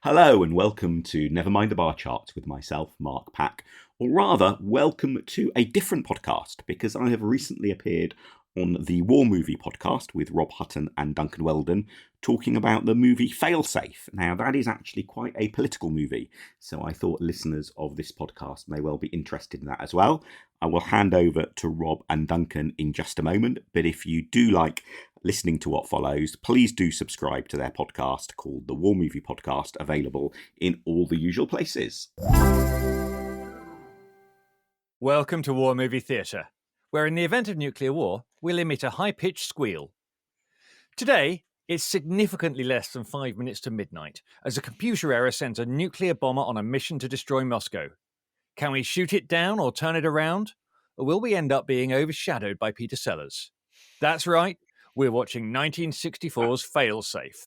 Hello and welcome to Never Mind the Bar Charts with myself, Mark Pack. Or rather, welcome to a different podcast because I have recently appeared on the War Movie podcast with Rob Hutton and Duncan Weldon talking about the movie Failsafe. Now, that is actually quite a political movie, so I thought listeners of this podcast may well be interested in that as well. I will hand over to Rob and Duncan in just a moment, but if you do like listening to what follows, please do subscribe to their podcast called the War Movie Podcast, available in all the usual places. Welcome to War Movie Theatre, where in the event of nuclear war, we'll emit a high-pitched squeal. Today, it's significantly less than 5 minutes to midnight, as a computer error sends a nuclear bomber on a mission to destroy Moscow. Can we shoot it down or turn it around? Or will we end up being overshadowed by Peter Sellers? That's right, we're watching 1964's Failsafe.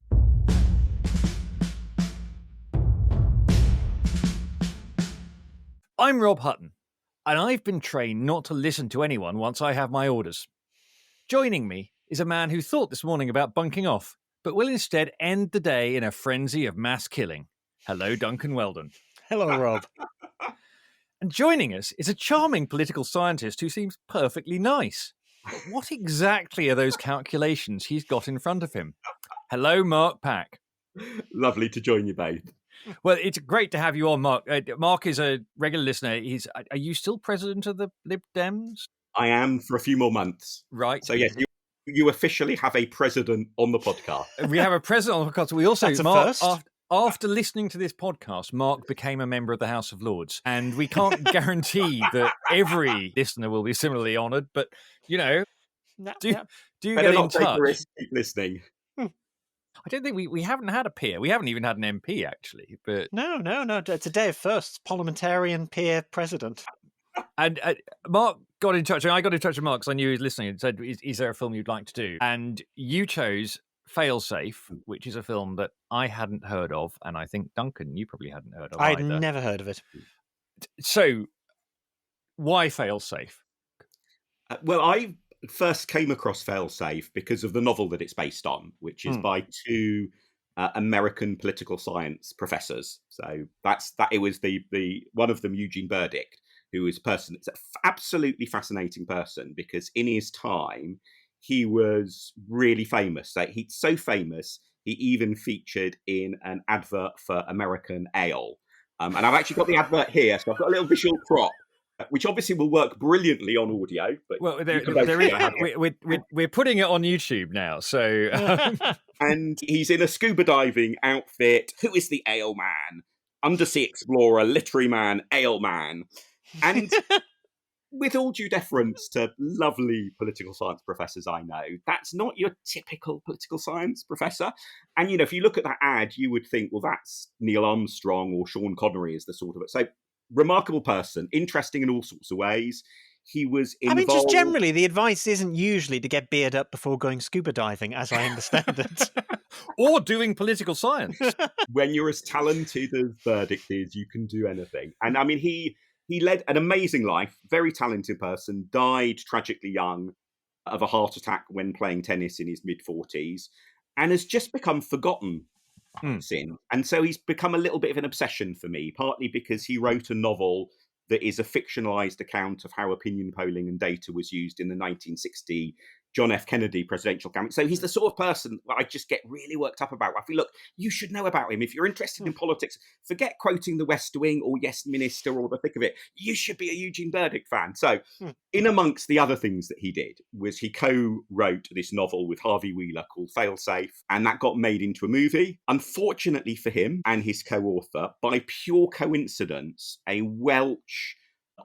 I'm Rob Hutton, and I've been trained not to listen to anyone once I have my orders. Joining me is a man who thought this morning about bunking off, but will instead end the day in a frenzy of mass killing. Hello, Duncan Weldon. Hello, Rob. And joining us is a charming political scientist who seems perfectly nice. But what exactly are those calculations he's got in front of him? Hello, Mark Pack. Lovely to join you both. Well, it's great to have you on, Mark. Mark is a regular listener. Are you still president of the Lib Dems? I am for a few more months. Right. So yes, you officially have a president on the podcast. We have a president on the podcast. We also, That's a Mark, first. after listening to this podcast, Mark became a member of the House of Lords. And we can't guarantee that every listener will be similarly honoured, but, you know, do Better get not in take touch. the risk, keep listening. I don't think we haven't had a peer. We haven't even had an MP, actually. But No. It's a day of firsts. Parliamentarian peer president. And Mark got in touch, and I got in touch with Mark because I knew he was listening and said, is there a film you'd like to do? And you chose Failsafe, which is a film that I hadn't heard of, and I think, Duncan, you probably hadn't heard of I'd either. never heard of it. So, why Failsafe? Well, I first came across Failsafe because of the novel that it's based on, which is by two American political science professors. So that it was the one of them, Eugene Burdick, who is a person. It's an absolutely fascinating person because in his time he was really famous. He's so famous he even featured in an advert for American Ale. And I've actually got the advert here, so I've got a little visual prop, which obviously will work brilliantly on audio. But Well, we're putting it on YouTube now, so... And he's in a scuba diving outfit. Who is the Ale Man? Undersea explorer, literary man, Ale Man. And with all due deference to lovely political science professors I know, that's not your typical political science professor. And, you know, if you look at that ad, you would think, well, that's Neil Armstrong or Sean Connery is the sort of it. So, remarkable person, interesting in all sorts of ways. He was involved... I mean, just generally, the advice isn't usually to get beard up before going scuba diving, as I understand it. Or doing political science. When you're as talented as Burdick is, you can do anything. And I mean, he led an amazing life, very talented person, died tragically young of a heart attack when playing tennis in his mid-40s, and has just become forgotten since. And so he's become a little bit of an obsession for me, partly because he wrote a novel that is a fictionalized account of how opinion polling and data was used in the 1960 John F. Kennedy presidential campaign. So he's the sort of person that I just get really worked up about. I feel, look, you should know about him. If you're interested in politics, forget quoting the West Wing or Yes Minister or the thick of it. You should be a Eugene Burdick fan. So in amongst the other things that he did was he co-wrote this novel with Harvey Wheeler called Failsafe, and that got made into a movie. Unfortunately for him and his co-author, by pure coincidence, a Welsh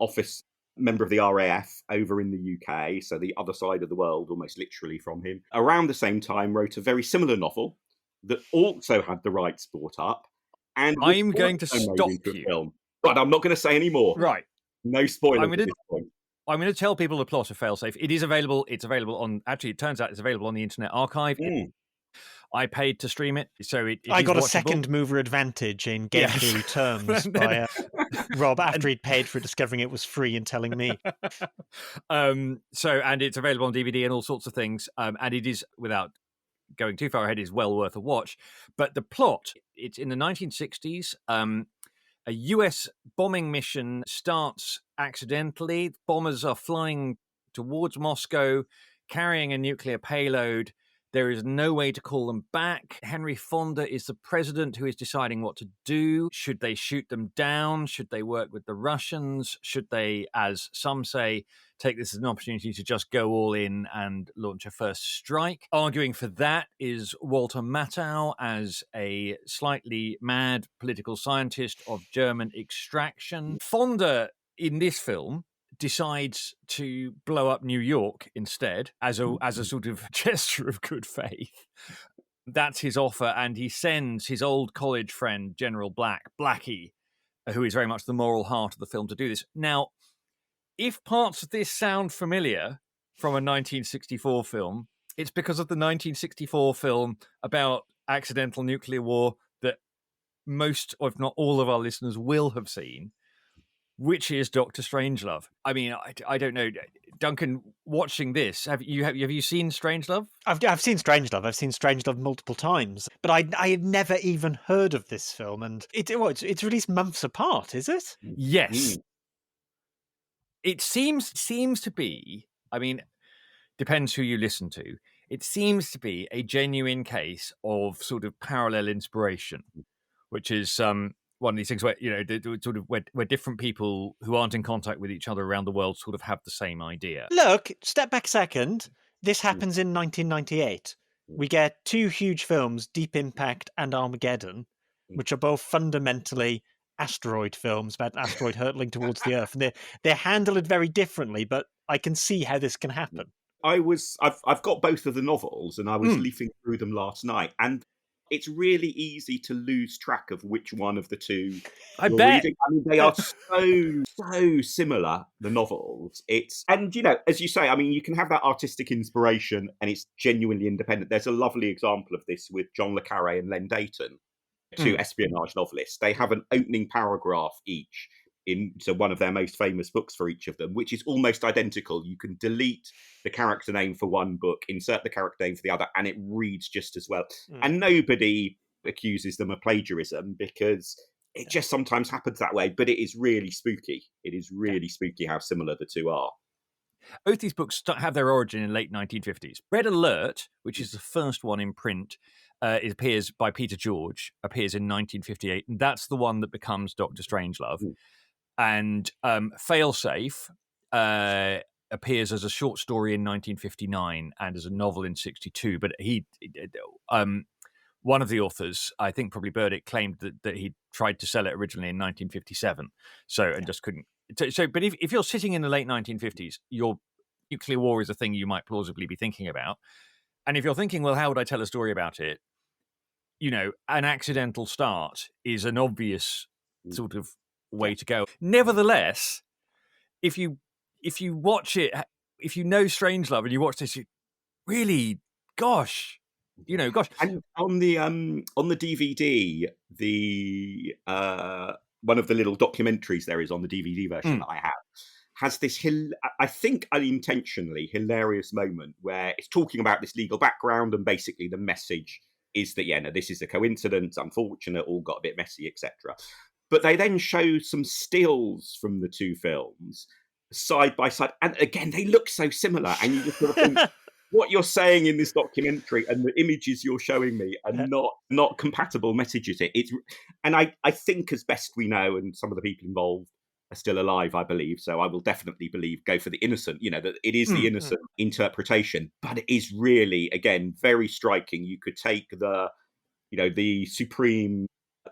office member of the RAF over in the UK, so the other side of the world, almost literally from him, around the same time wrote a very similar novel that also had the rights bought up. And I'm going to stop you. Film. But I'm not going to say any more. Right. No spoilers at this point. I'm going to tell people the plot of Failsafe. It is available. It's available on... Actually, it turns out it's available on the Internet Archive. I paid to stream it, so I got a watchable. Second mover advantage in game theory terms by Rob after he'd paid for discovering it was free and telling me. And it's available on DVD and all sorts of things. And it is, without going too far ahead is well worth a watch. But the plot, it's in the 1960s. A US bombing mission starts accidentally. Bombers are flying towards Moscow, carrying a nuclear payload. There is no way to call them back. Henry Fonda is the president who is deciding what to do. Should they shoot them down? Should they work with the Russians? Should they, as some say, take this as an opportunity to just go all in and launch a first strike? Arguing for that is Walter Matthau as a slightly mad political scientist of German extraction. Fonda, in this film, decides to blow up New York instead as a sort of gesture of good faith. That's his offer, and he sends his old college friend, General Blackie, who is very much the moral heart of the film, to do this. Now, if parts of this sound familiar from a 1964 film, it's because of the 1964 film about accidental nuclear war that most, if not all, of our listeners will have seen, which is Dr. Strangelove. I mean, I don't know, Duncan. Watching this, have you seen Strangelove? I've seen Strangelove. I've seen Strangelove multiple times, but I had never even heard of this film, and it's released months apart, is it? Yes. It seems to be. I mean, depends who you listen to. It seems to be a genuine case of sort of parallel inspiration, which is one of these things where, you know, sort of where different people who aren't in contact with each other around the world sort of have the same idea. Look, step back a second. This happens in 1998. We get two huge films, Deep Impact and Armageddon, which are both fundamentally asteroid films about an asteroid hurtling towards the Earth. And they handle it very differently, but I can see how this can happen. I've got both of the novels, and I was leafing through them last night, and it's really easy to lose track of which one of the two I you're bet. reading. I mean, they are so similar, the novels. And you know, as you say, I mean, you can have that artistic inspiration, and it's genuinely independent. There's a lovely example of this with John le Carré and Len Deighton, two espionage novelists. They have an opening paragraph each into one of their most famous books for each of them, which is almost identical. You can delete the character name for one book, insert the character name for the other, and it reads just as well. And nobody accuses them of plagiarism, because it just sometimes happens that way. But it is really spooky. It is really spooky how similar the two are. Both these books have their origin in late 1950s. Red Alert, which is the first one in print, it appears by Peter George, appears in 1958, and that's the one that becomes Dr. Strangelove. And Failsafe appears as a short story in 1959 and as a novel in 62. But one of the authors, I think probably Burdick, claimed that he tried to sell it originally in 1957. And just couldn't. But if you're sitting in the late 1950s, your nuclear war is a thing you might plausibly be thinking about. And if you're thinking, well, how would I tell a story about it? You know, an accidental start is an obvious sort of way to go. Nevertheless, if you watch it, if you know Strangelove and you watch this, really, gosh. And on the DVD, the one of the little documentaries there is on the DVD version that I have has this, I think unintentionally, hilarious moment where it's talking about this legal background, and basically the message is that, this is a coincidence, unfortunate, all got a bit messy, etc. But they then show some stills from the two films side by side, and again, they look so similar, and you just sort of think, what you're saying in this documentary and the images you're showing me are not compatible messages. And I think, as best we know, and some of the people involved are still alive, I believe, so I will definitely go for the innocent, that it is the innocent interpretation. But it is really, again, very striking. You could take the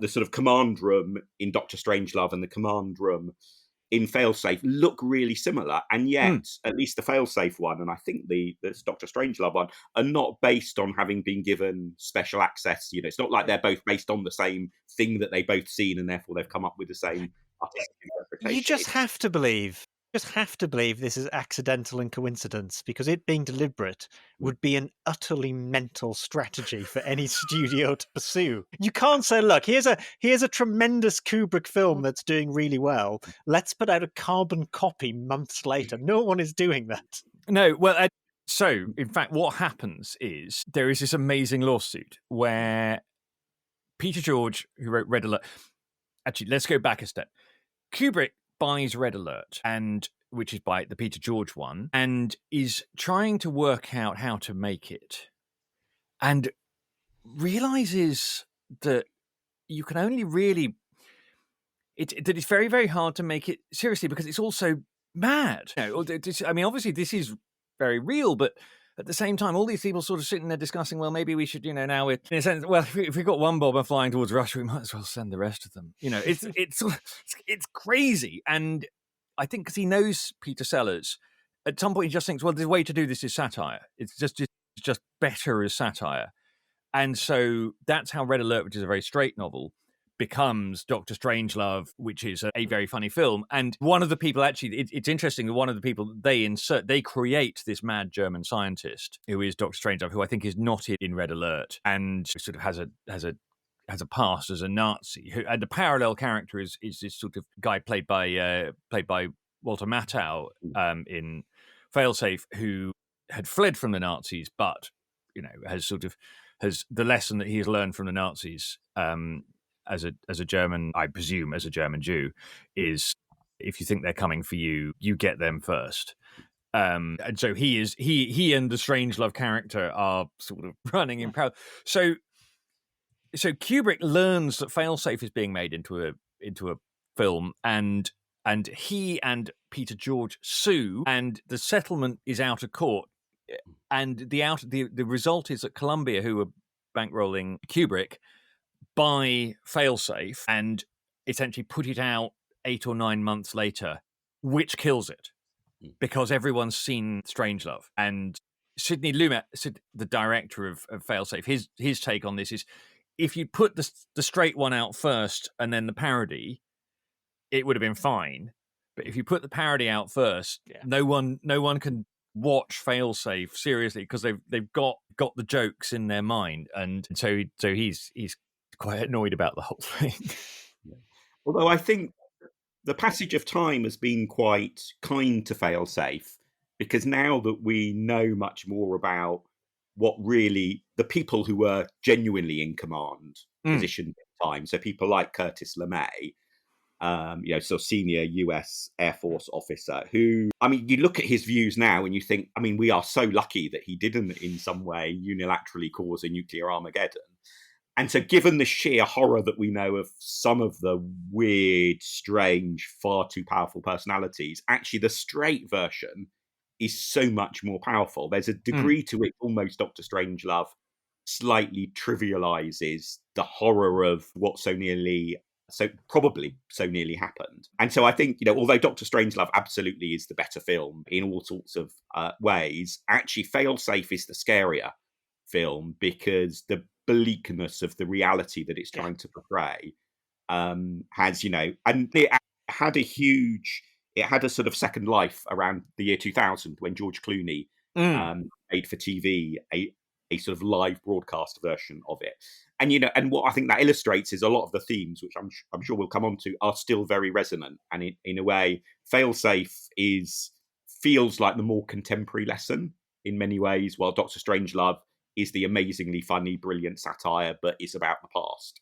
sort of command room in Dr. Strangelove and the command room in Failsafe look really similar, and yet at least the Failsafe one, and I think the Dr. Strangelove one, are not based on having been given special access. It's not like they're both based on the same thing that they both seen, and therefore they've come up with the same artistic interpretation. You just have to believe this is accidental and coincidence, because it being deliberate would be an utterly mental strategy for any studio to pursue. You can't say, look, here's a tremendous Kubrick film that's doing really well. Let's put out a carbon copy months later. No one is doing that. No, well, So, in fact, what happens is there is this amazing lawsuit where Peter George, who wrote Red Alert... Actually, let's go back a step. Kubrick buys Red Alert, which is by the Peter George one, and is trying to work out how to make it, and realizes that you can only really... that it's very, very hard to make it seriously because it's also mad. I mean, obviously this is very real, but at the same time, all these people sort of sitting there discussing, well, maybe we should, now we're, in a sense, well, if we've got one bomber flying towards Russia, we might as well send the rest of them. It's crazy. And I think because he knows Peter Sellers, at some point he just thinks, well, the way to do this is satire. It's just better as satire. And so that's how Red Alert, which is a very straight novel, becomes Dr. Strangelove, which is a very funny film. And one of the people, actually, it's interesting that one of the people they create this mad German scientist who is Dr. Strangelove, who I think is not in Red Alert and sort of has a past as a Nazi. And the parallel character is this sort of guy played by Walter Matthau in Failsafe, who had fled from the Nazis, but has the lesson that he has learned from the Nazis as a German, I presume, as a German Jew, is if you think they're coming for you, you get them first. And so he and the Strangelove character are sort of running in parallel. So Kubrick learns that Failsafe is being made into a film, and he and Peter George sue, and the settlement is out of court. And the result is that Columbia, who were bankrolling Kubrick, buy Failsafe and essentially put it out 8 or 9 months later, which kills it because everyone's seen Strangelove. And Sidney Lumet, the director of Failsafe, his take on this is, if you put the straight one out first and then the parody, it would have been fine. But if you put the parody out first, no one can watch Failsafe seriously because they've got the jokes in their mind, and so he's quite annoyed about the whole thing. Although I think the passage of time has been quite kind to Failsafe, because now that we know much more about what really the people who were genuinely in command position at the time, so people like Curtis LeMay, so senior US Air Force officer, who, I mean, you look at his views now and you think, I mean, we are so lucky that he didn't in some way unilaterally cause a nuclear Armageddon. And so given the sheer horror that we know of some of the weird, strange, far too powerful personalities, actually the straight version is so much more powerful. There's a degree to which almost Dr. Strangelove slightly trivializes the horror of what probably so nearly happened. And so I think, although Dr. Strangelove absolutely is the better film in all sorts of ways, actually Failsafe is the scarier film because the bleakness of the reality that it's trying to portray has, and it had a sort of second life around the year 2000 when George Clooney made for TV a sort of live broadcast version of it. And, and what I think that illustrates is a lot of the themes, which I'm sure we'll come on to, are still very resonant. And in a way, Failsafe feels like the more contemporary lesson in many ways, while Dr. Strangelove is the amazingly funny, brilliant satire, but it's about the past.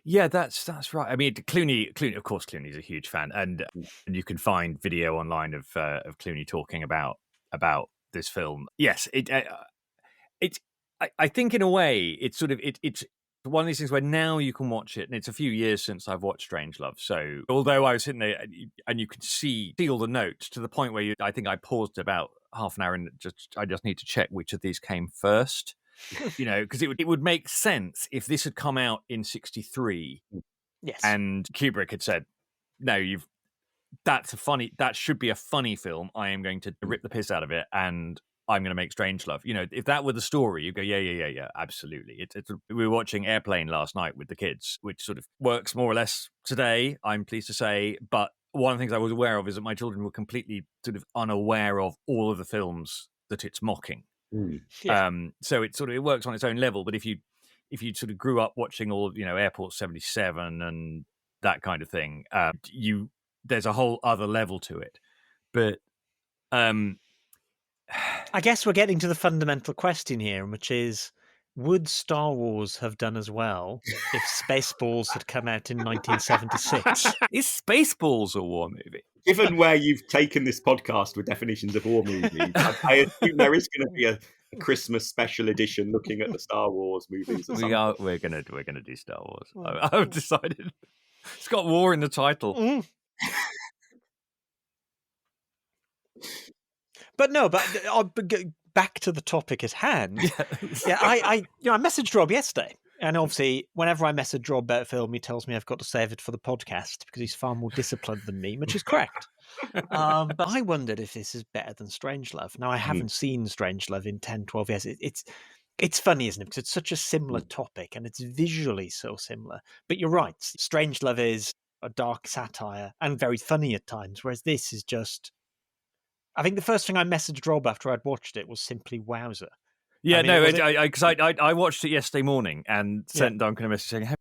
Yeah, that's right. I mean, Clooney, of course, Clooney's a huge fan, and you can find video online of Clooney talking about this film. Yes, I think in a way it's sort of it's one of these things where now you can watch it, and it's a few years since I've watched Strangelove. So although I was sitting there and you could see all the notes to the point where I think I paused about half an hour and I just need to check which of these came first, because it would make sense if this had come out in 1963, yes, and Kubrick had said, "No, that should be a funny film. I am going to rip the piss out of it, and I'm going to make Strangelove." If that were the story, you go, yeah, absolutely. We were watching Airplane last night with the kids, which sort of works more or less today, I'm pleased to say. But one of the things I was aware of is that my children were completely sort of unaware of all of the films that it's mocking. Yeah. So it works on its own level. But if you sort of grew up watching all, Airport 77 and that kind of thing, there's a whole other level to it. But I guess we're getting to the fundamental question here, which is, would Star Wars have done as well if Spaceballs had come out in 1976? Is Spaceballs a war movie? Given where you've taken this podcast with definitions of war movies, I assume there is going to be a Christmas special edition looking at the Star Wars movies. Or something. We're gonna do Star Wars. I've decided. It's got war in the title. But back to the topic at hand. I messaged Rob yesterday, and obviously, whenever I message Rob about a film, he tells me I've got to save it for the podcast because he's far more disciplined than me, which is correct. But I wondered if this is better than Strangelove. Now, I haven't seen Strangelove in 10, 12 years. It's funny, isn't it? Because it's such a similar topic, and it's visually so similar. But you're right. Strangelove is a dark satire and very funny at times, whereas this is just... I think the first thing I messaged Rob after I'd watched it was simply wowzer. Yeah, because I watched it yesterday morning and sent Duncan a message saying, have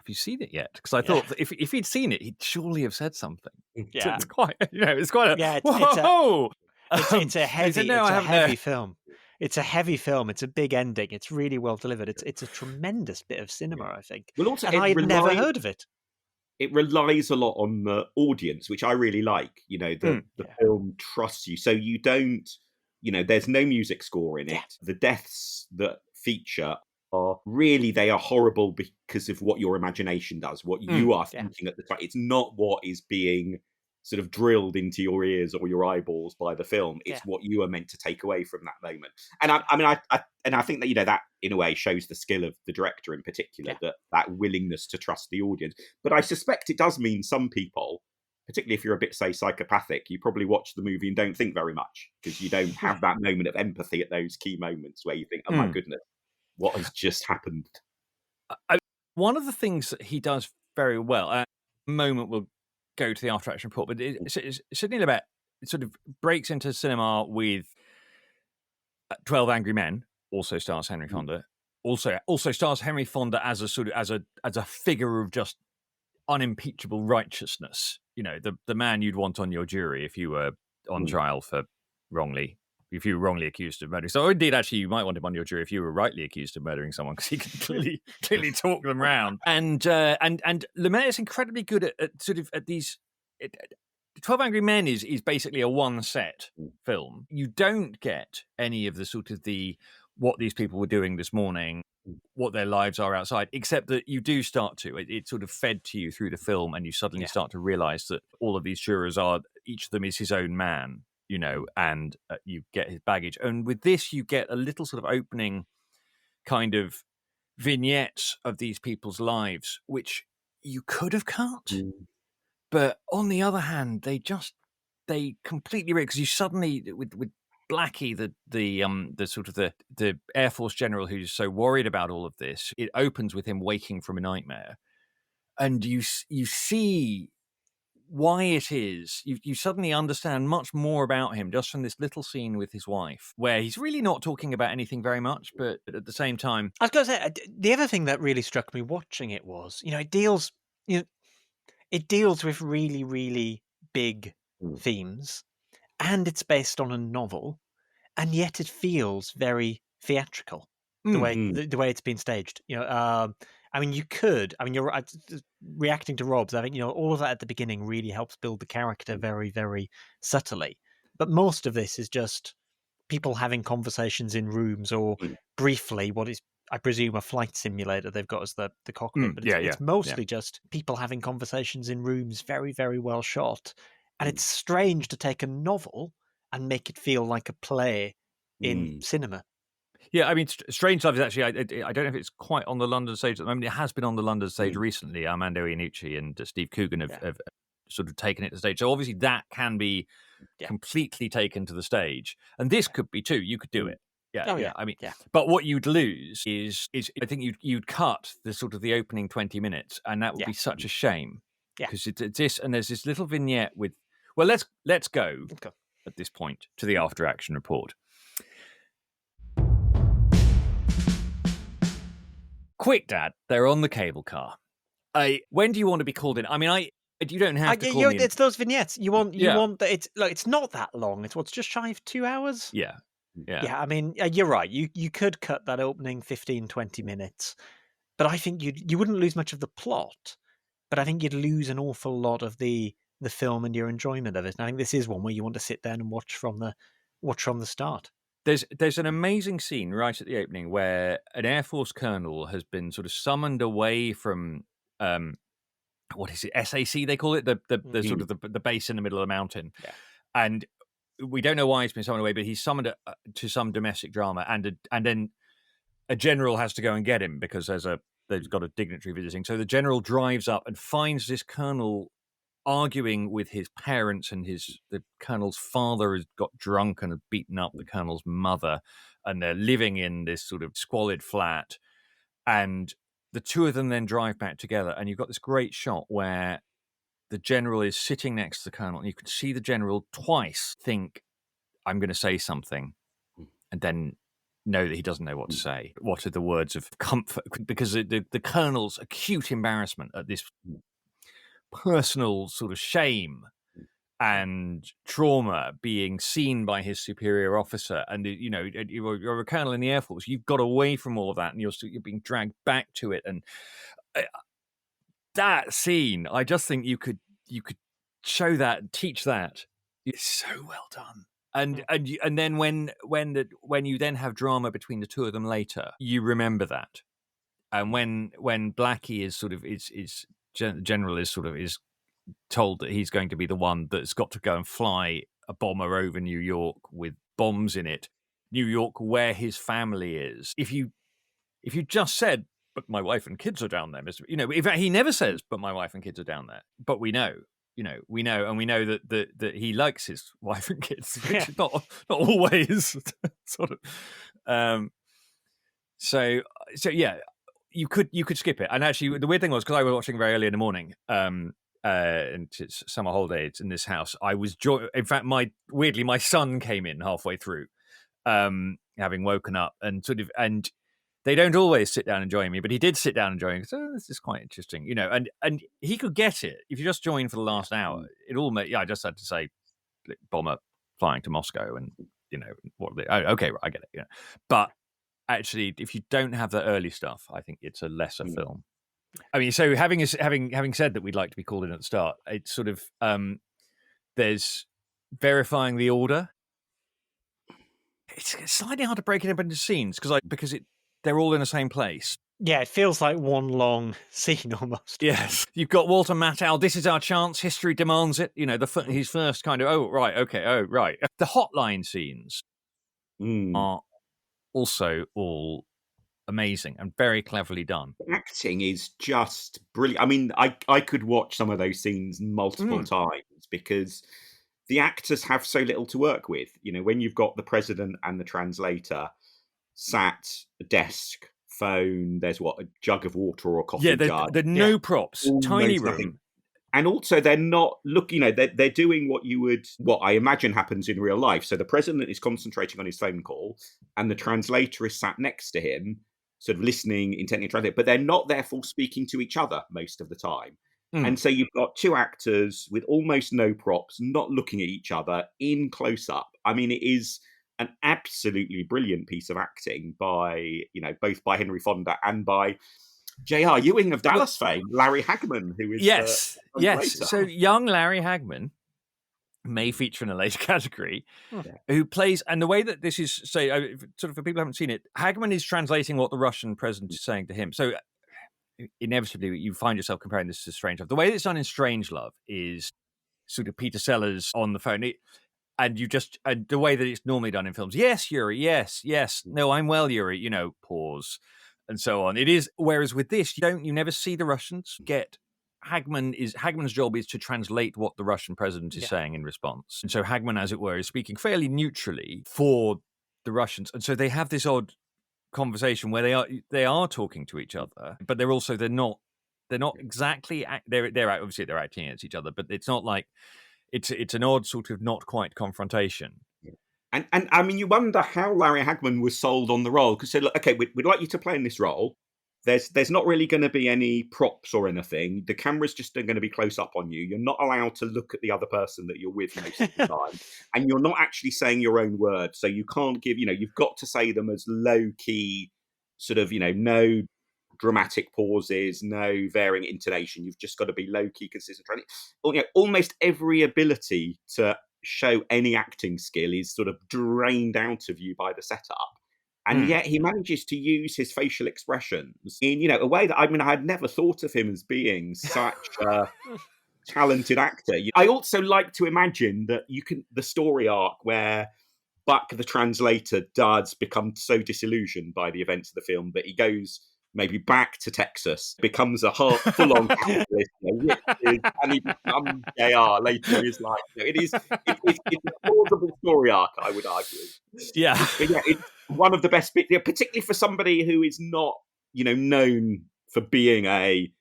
you seen it yet? Because I thought that if he'd seen it, he'd surely have said something. Yeah. It's quite a... whoa! It's a heavy film. It's a heavy film. It's a big ending. It's really well delivered. It's a tremendous bit of cinema, I think. Well, also, and I'd never heard of it. It relies a lot on the audience, which I really like. The film trusts you. So you don't, there's no music score in it. The deaths that feature they are horrible because of what your imagination does, what you are thinking at the time. It's not what is being sort of drilled into your ears or your eyeballs by the film. It's what you are meant to take away from that moment. And I think that, that in a way shows the skill of the director in particular, that willingness to trust the audience. But I suspect it does mean some people, particularly if you're a bit, say, psychopathic, you probably watch the movie and don't think very much because you don't have that moment of empathy at those key moments where you think, oh my goodness, what has just happened? One of the things that he does very well, a moment we'll go to the after action report, but Sidney Lumet sort of breaks into cinema with 12 Angry Men, also stars Henry Fonda, also stars Henry Fonda as a figure of just unimpeachable righteousness, the man you'd want on your jury if you were on trial for if you were wrongly accused of murdering. So indeed, actually, you might want him on your jury if you were rightly accused of murdering someone, because he can clearly talk them round. And Lumet is incredibly good at these. 12 Angry Men is basically a one-set film. You don't get any of the sort of what these people were doing this morning, what their lives are outside, except that you do start to. It's sort of fed to you through the film, and you suddenly start to realise that all of these jurors each of them is his own man. And you get his baggage. And with this, you get a little sort of opening kind of vignettes of these people's lives, which you could have cut. But on the other hand, they completely because you suddenly with Blackie, the sort of the Air Force general who's so worried about all of this, it opens with him waking from a nightmare, and you see why it is. You suddenly understand much more about him just from this little scene with his wife, where he's really not talking about anything very much, but at the same time, I was going to say the other thing that really struck me watching it was, it deals with really, really big themes, and it's based on a novel, and yet it feels very theatrical the way it's been staged. You're reacting to Rob's. I think all of that at the beginning really helps build the character very, very subtly. But most of this is just people having conversations in rooms, or briefly what is, I presume, a flight simulator they've got as the cockpit. But it's mostly just people having conversations in rooms, very, very well shot. And it's strange to take a novel and make it feel like a play in cinema. Yeah, I mean, Strangelove is actually, I don't know if it's quite on the London stage at the moment. It has been on the London stage recently. Armando Iannucci and Steve Coogan have sort of taken it to the stage. So obviously that can be completely taken to the stage. And this could be too. You could do it. But what you'd lose is I think you'd cut the sort of the opening 20 minutes, and that would be such a shame. Because it's this, and there's this little vignette with, well, let's go at this point to the after action report. Quick, Dad, they're on the cable car. When do you want to be called in? I mean, You don't have to call me. It's those vignettes. You want Yeah. it's not that long. It's just shy of 2 hours. Yeah. Yeah, I mean, you're right. You could cut that opening 15, 20 minutes, but I think you wouldn't lose much of the plot, but I think you'd lose an awful lot of the film and your enjoyment of it. And I think this is one where you want to sit down and watch from the start. There's an amazing scene right at the opening where an Air Force colonel has been sort of summoned away from what is it, SAC they call it, the sort of the base in the middle of the mountain, and we don't know why he's been summoned away, but he's summoned to some domestic drama, and then a general has to go and get him because they've got a dignitary visiting. So the general drives up and finds this colonel arguing with his parents, and the colonel's father has got drunk and had beaten up the colonel's mother, and they're living in this sort of squalid flat, and the two of them then drive back together, and you've got this great shot where the general is sitting next to the colonel, and you can see the general twice think, I'm going to say something, and then know that he doesn't know what to say. What are the words of comfort? Because the colonel's acute embarrassment at this personal sort of shame and trauma being seen by his superior officer, and you're a colonel in the Air Force, you've got away from all of that, and you're being dragged back to it, and that scene, I just think you could show that, teach that. It's so well done. And then when you then have drama between the two of them later, you remember that. And when Blackie is general is told that he's going to be the one that's got to go and fly a bomber over New York with bombs in it, New York, where his family is. If you just said, but my wife and kids are down there, in fact, he never says, but my wife and kids are down there. But we know, we know that he likes his wife and kids, which is not always sort of. So yeah, you could skip it. And actually, the weird thing was, because I was watching very early in the morning, and it's summer holidays in this house, I was in fact, my son came in halfway through, having woken up, and they don't always sit down and join me, but he did sit down and join me. So this is quite interesting, and he could get it if you just joined for the last hour. It all made, I just had to say, bomber flying to Moscow, and okay, right, I get it, but actually, if you don't have that early stuff, I think it's a lesser film. I mean, so having said that, we'd like to be called in at the start. It's sort of there's verifying the order. It's slightly hard to break it up into scenes because they're all in the same place. Yeah, it feels like one long scene almost. Yes, you've got Walter Matthau. This is our chance. History demands it. His first kind of The hotline scenes are also all amazing and very cleverly done. Acting is just brilliant. I mean, I could watch some of those scenes multiple times because the actors have so little to work with. When you've got the president and the translator sat, a desk, phone, there's a jug of water or a coffee jar. There no props, tiny room. Nothing. And also, they're not looking, they're doing what I imagine happens in real life. So the president is concentrating on his phone call, and the translator is sat next to him, sort of listening intently, translating, but they're not therefore speaking to each other most of the time. And so you've got two actors with almost no props, not looking at each other in close up. I mean, it is an absolutely brilliant piece of acting by, both by Henry Fonda and by J.R. Ewing of Dallas fame, Larry Hagman, who is yes. So young Larry Hagman may feature in a later category, who plays, and the way that this is, sort of for people who haven't seen it, Hagman is translating what the Russian president is saying to him. So inevitably, you find yourself comparing this to Strangelove. The way that it's done in Strangelove is sort of Peter Sellers on the phone. And the way that it's normally done in films, yes, Yuri, yes, no, I'm well, Yuri, pause, and so on. It is, whereas with this, you never see the Russians. Hagman's job is to translate what the Russian president is saying in response. And so Hagman, as it were, is speaking fairly neutrally for the Russians. And so they have this odd conversation where they are talking to each other, but they're not exactly, they're obviously they're acting against each other, but it's not like, it's an odd sort of not quite confrontation. And I mean, you wonder how Larry Hagman was sold on the role, because said, look, okay, we'd like you to play in this role, There's not really going to be any props or anything. The camera's just going to be close up on you. You're not allowed to look at the other person that you're with most of the time. And you're not actually saying your own words. So you can't give, you've got to say them as low key, sort of, no dramatic pauses, no varying intonation. You've just got to be low key, consistent. Almost every ability to show any acting skill is sort of drained out of you by the setup. And yet he manages to use his facial expressions in, a way that, I had never thought of him as being such a talented actor. I also like to imagine that the story arc where Buck, the translator, does become so disillusioned by the events of the film that he goes maybe back to Texas, becomes a full-on capitalist, and he becomes JR later in his life. It's a plausible story arc, I would argue. Yeah. But yeah, it's one of the best bits, particularly for somebody who is not, known for being a,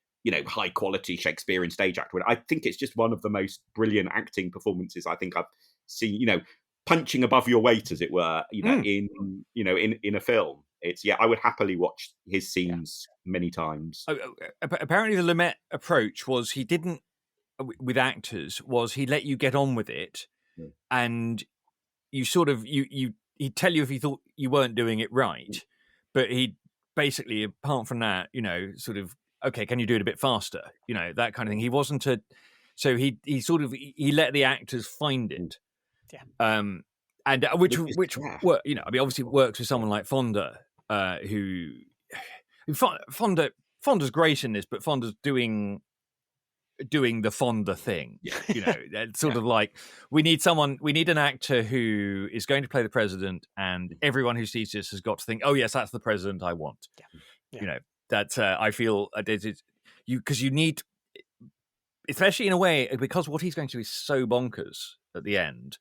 high-quality Shakespearean stage actor. I think it's just one of the most brilliant acting performances I think I've seen, punching above your weight, as it were, in a film. I would happily watch his scenes many times. Apparently the Lumet approach was he didn't, with actors, was he let you get on with it, and you sort of, he'd tell you if he thought you weren't doing it right, but he'd basically, apart from that, sort of, okay, can you do it a bit faster? That kind of thing. He wasn't so he let the actors find it. And which work, obviously works with someone like Fonda, Fonda's great in this, but Fonda's doing the Fonda thing. It's sort of like we need an actor who is going to play the president, and everyone who sees this has got to think, oh yes, that's the president I want. That's I feel because you need, especially in a way, because what he's going to do is so bonkers at the end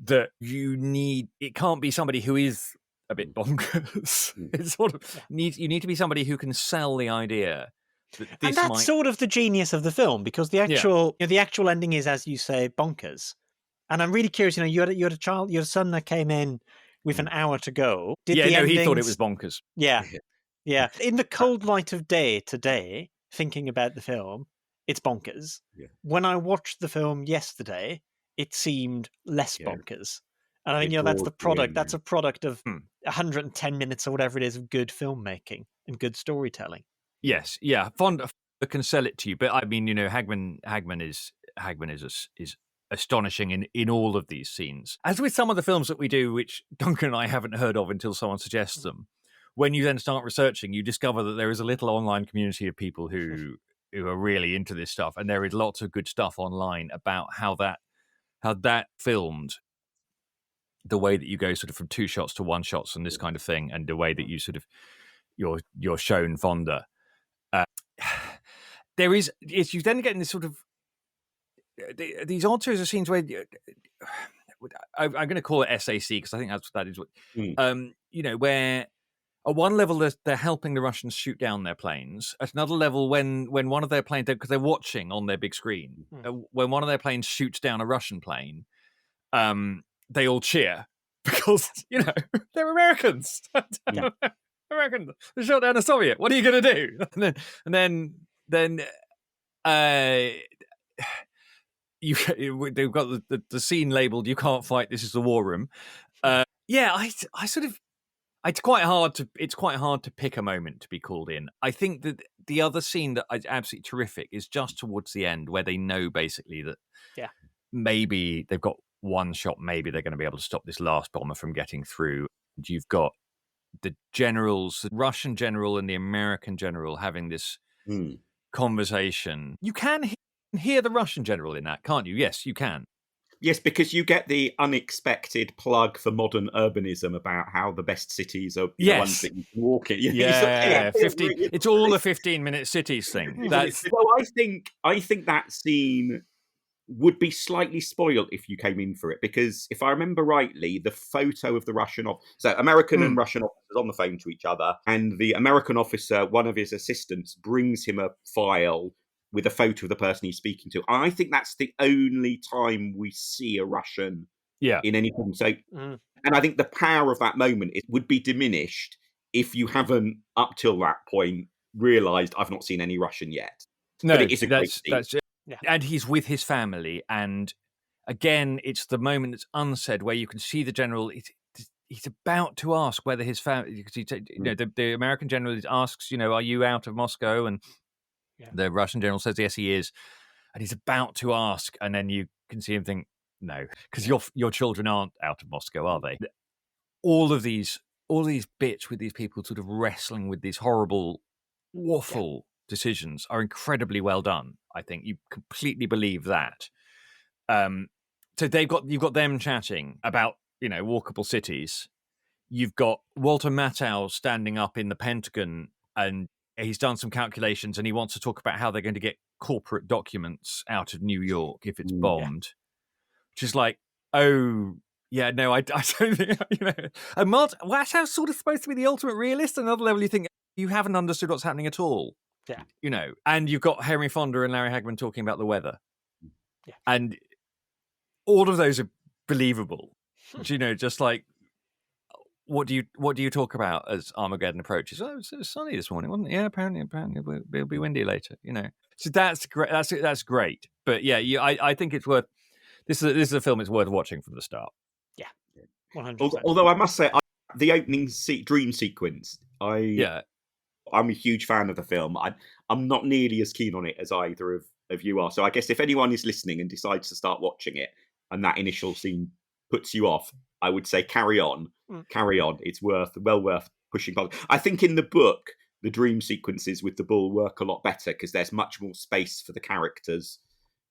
that it can't be somebody who is a bit bonkers. It's sort of you need to be somebody who can sell the idea that this and that's sort of the genius of the film, because the actual the actual ending is, as you say, bonkers. And I'm really curious, you had a son that came in with an hour to go. He thought it was bonkers. Yeah. In the cold light of day today, thinking about the film, it's bonkers. When I watched the film yesterday, it seemed less bonkers. And I think, that's the product. That's a product of 110 minutes or whatever it is of good filmmaking and good storytelling. Yes, yeah. Fonda can sell it to you, but I mean, Hagman is astonishing in all of these scenes. As with some of the films that we do, which Duncan and I haven't heard of until someone suggests them, when you then start researching, you discover that there is a little online community of people who are really into this stuff, and there is lots of good stuff online about how that filmed, the way that you go sort of from 2 shots to 1 shots and this kind of thing, and the way that you sort of you're shown Fonda. You then get in this sort of these odd series of scenes where I'm going to call it SAC because I think that is what where at one level they're helping the Russians shoot down their planes. At another level, when one of their planes, because they're watching on their big screen, when one of their planes shoots down a Russian plane, they all cheer because they're Americans. Americans, they shot down a Soviet. What are you going to do? And then they've got the scene labeled "You can't fight. This is the war room." I sort of. It's quite hard to pick a moment to be called in. I think that the other scene that is absolutely terrific is just towards the end, where they know basically that maybe they've got one shot, maybe they're going to be able to stop this last bomber from getting through. You've got the generals, the Russian general and the American general, having this conversation. You can hear the Russian general in that, can't you? Yes, you can. Yes, because you get the unexpected plug for modern urbanism about how the best cities are the ones that you can walk in. It's all a 15-minute cities thing. I think that scene would be slightly spoiled if you came in for it, because if I remember rightly, the photo of the Russian so American and Russian officers on the phone to each other, and the American officer, one of his assistants, brings him a file with a photo of the person he's speaking to. I think that's the only time we see a Russian in any film. So, and I think the power of that moment would be diminished if you haven't, up till that point, realised I've not seen any Russian yet. No, But it is a great scene. that's it. Yeah. And he's with his family, and again, it's the moment that's unsaid where you can see the general. He's about to ask whether his family, because the American general asks, are you out of Moscow? And the Russian general says yes, he is, and he's about to ask, and then you can see him think, no, because your children aren't out of Moscow, are they? All these bits with these people sort of wrestling with these horrible, awful decisions are incredibly well done. I think you completely believe that. So you've got them chatting about walkable cities. You've got Walter Matthau standing up in the Pentagon, and he's done some calculations, and he wants to talk about how they're going to get corporate documents out of New York if it's bombed. Which is like, oh. Yeah, no, I don't think, And Mattau's sort of supposed to be the ultimate realist. On another level, you think you haven't understood what's happening at all. Yeah. And you've got Henry Fonda and Larry Hagman talking about the weather. Yeah. And all of those are believable. Just like, what do you talk about as Armageddon approaches? Oh, it was sunny this morning, wasn't it? Yeah, apparently it'll be windy later, So that's great. That's great. But yeah, I think it's worth, this is a film it's worth watching from the start. 100%. Although I must say, the opening dream sequence, I'm a huge fan of the film. I'm not nearly as keen on it as either of you are. So I guess if anyone is listening and decides to start watching it, and that initial scene puts you off, I would say carry on. It's well worth pushing on. I think in the book, the dream sequences with the bull work a lot better because there's much more space for the characters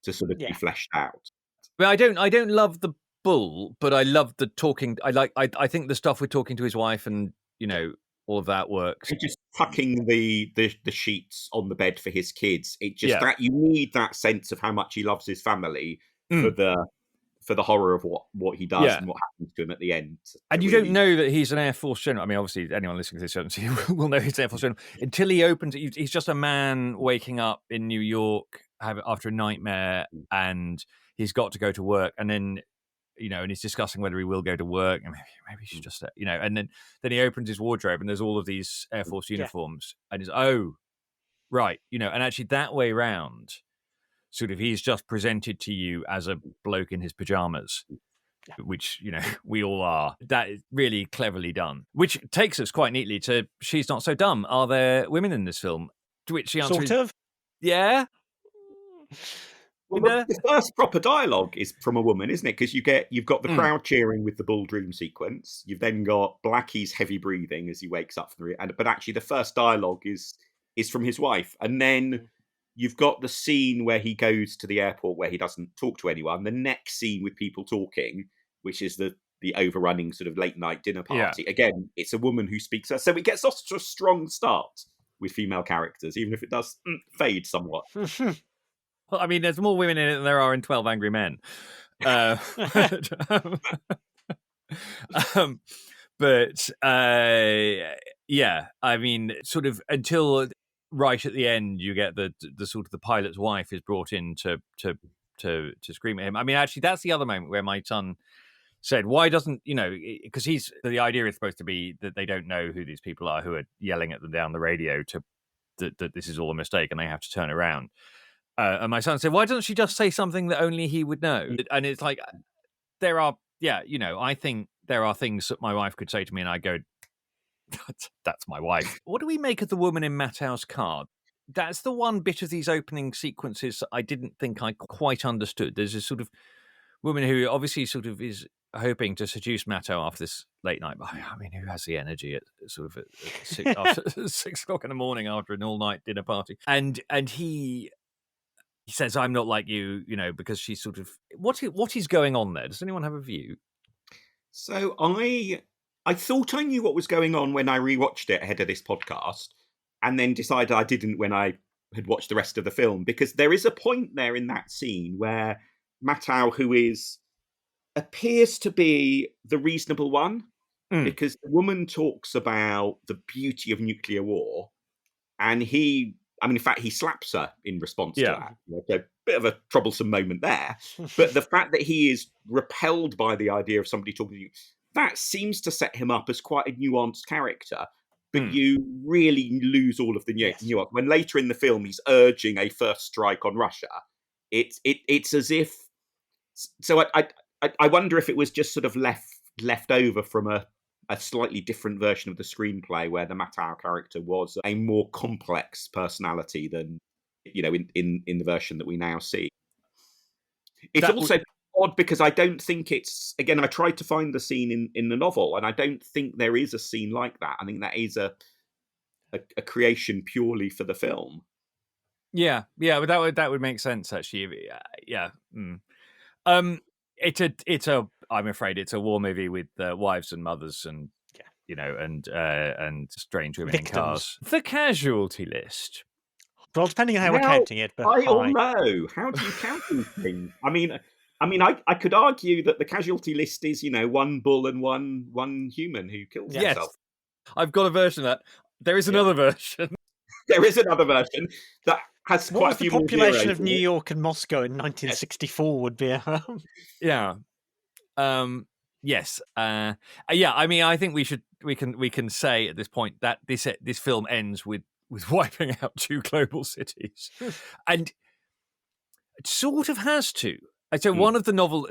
to sort of be fleshed out. But I don't love the bull, but I love the talking. I think the stuff with talking to his wife and all of that works. And just tucking the sheets on the bed for his kids. It just that you need that sense of how much he loves his family for the horror of what he does and what happens to him at the end. And you don't know that he's an Air Force general. I mean, obviously, anyone listening to this will know he's an Air Force general until he opens it. He's just a man waking up in New York after a nightmare, and he's got to go to work, and then. And he's discussing whether he will go to work, and maybe he should just, and then he opens his wardrobe, and there's all of these Air Force uniforms, and he's, oh, right, and actually that way round, sort of, he's just presented to you as a bloke in his pajamas, which we all are. That is really cleverly done, which takes us quite neatly to She's Not So Dumb. Are there women in this film? To which the answer sort of, yeah. Well, the first proper dialogue is from a woman, isn't it? Because you've got the crowd cheering with the bull dream sequence. You've then got Blackie's heavy breathing as he wakes up from but actually the first dialogue is from his wife, and then you've got the scene where he goes to the airport where he doesn't talk to anyone. The next scene with people talking, which is the overrunning sort of late night dinner party. Again, it's a woman who speaks. So it gets off to a strong start with female characters, even if it does fade somewhat. Well, I mean, there's more women in it than there are in 12 Angry Men. But I mean, sort of until right at the end, you get the sort of the pilot's wife is brought in to scream at him. I mean, actually, that's the other moment where my son said, why doesn't, because the idea is supposed to be that they don't know who these people are who are yelling at them down the radio that this is all a mistake and they have to turn around. And my son said, why doesn't she just say something that only he would know? And it's like, there are, I think there are things that my wife could say to me and I go, that's my wife. What do we make of the woman in Mattau's car? That's the one bit of these opening sequences that I didn't think I quite understood. There's this sort of woman who obviously sort of is hoping to seduce Matthau after this late night. But I mean, who has the energy at sort of at after 6 o'clock in the morning after an all-night dinner party? And he says, I'm not like you, because she's sort of... What is going on there? Does anyone have a view? So I thought I knew what was going on when I rewatched it ahead of this podcast, and then decided I didn't when I had watched the rest of the film, because there is a point there in that scene where Matthau, who appears to be the reasonable one, because the woman talks about the beauty of nuclear war, and in fact, he slaps her in response to that. A bit of a troublesome moment there. But the fact that he is repelled by the idea of somebody talking to you, that seems to set him up as quite a nuanced character. but you really lose all of the Yes. nuance. When later in the film he's urging a first strike on Russia, it's as if. So I wonder if it was just sort of left over from a slightly different version of the screenplay where the Matau character was a more complex personality than in the version that we now see. It's also odd because I don't think it's, again, I tried to find the scene in the novel, and I don't think there is a scene like that. I think that is a creation purely for the film. Yeah, but that would make sense actually. Yeah. It's a I'm afraid it's a war movie with wives and mothers and and strange women Victims. in cars. The casualty list. Well, depending on how we're counting it, but I don't know. How do you count these things? I mean, I could argue that the casualty list is, one bull and one human who kills himself. I've got a version of that. There is another version. There is another version that has quite a few more zeros. What was the population of New York and Moscow in 1964 would be? Yeah. Yes. Yeah. I mean, I think we can say at this point that this film ends with wiping out 2 global cities, and it sort of has to. So one of the novel,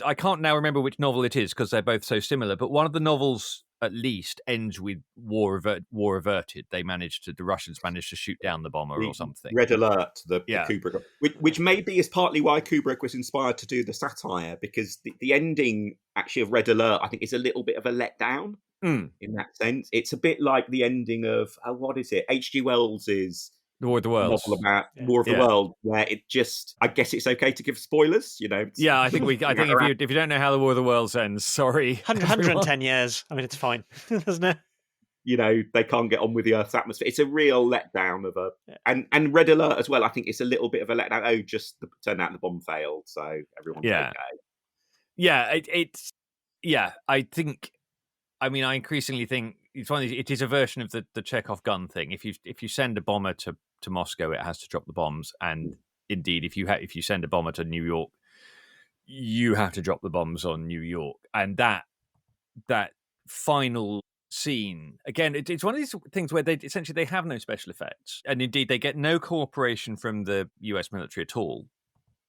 I can't now remember which novel it is because they're both so similar, but one of the novels at least ends with war averted. The Russians managed to shoot down the bomber or something. Red Alert, the Kubrick, which maybe is partly why Kubrick was inspired to do the satire, because the ending actually of Red Alert, I think, is a little bit of a letdown in that sense. It's a bit like the ending of what is it? H.G. Wells's War of the Worlds. Novel about War of the World, where it just, I guess it's okay to give spoilers, Yeah, I think if you don't know how the War of the Worlds ends, sorry. 110 years. I mean, it's fine, isn't it? They can't get on with the Earth's atmosphere. It's a real letdown of and Red Alert as well. I think it's a little bit of a letdown. Oh, just turned out the bomb failed, so everyone's okay. Yeah, I increasingly think it's one of these, it is a version of the Chekhov gun thing. If you send a bomber to Moscow, it has to drop the bombs, and indeed, if you send a bomber to New York, you have to drop the bombs on New York. And that final scene, again, it's one of these things where they have no special effects, and indeed they get no cooperation from the US military at all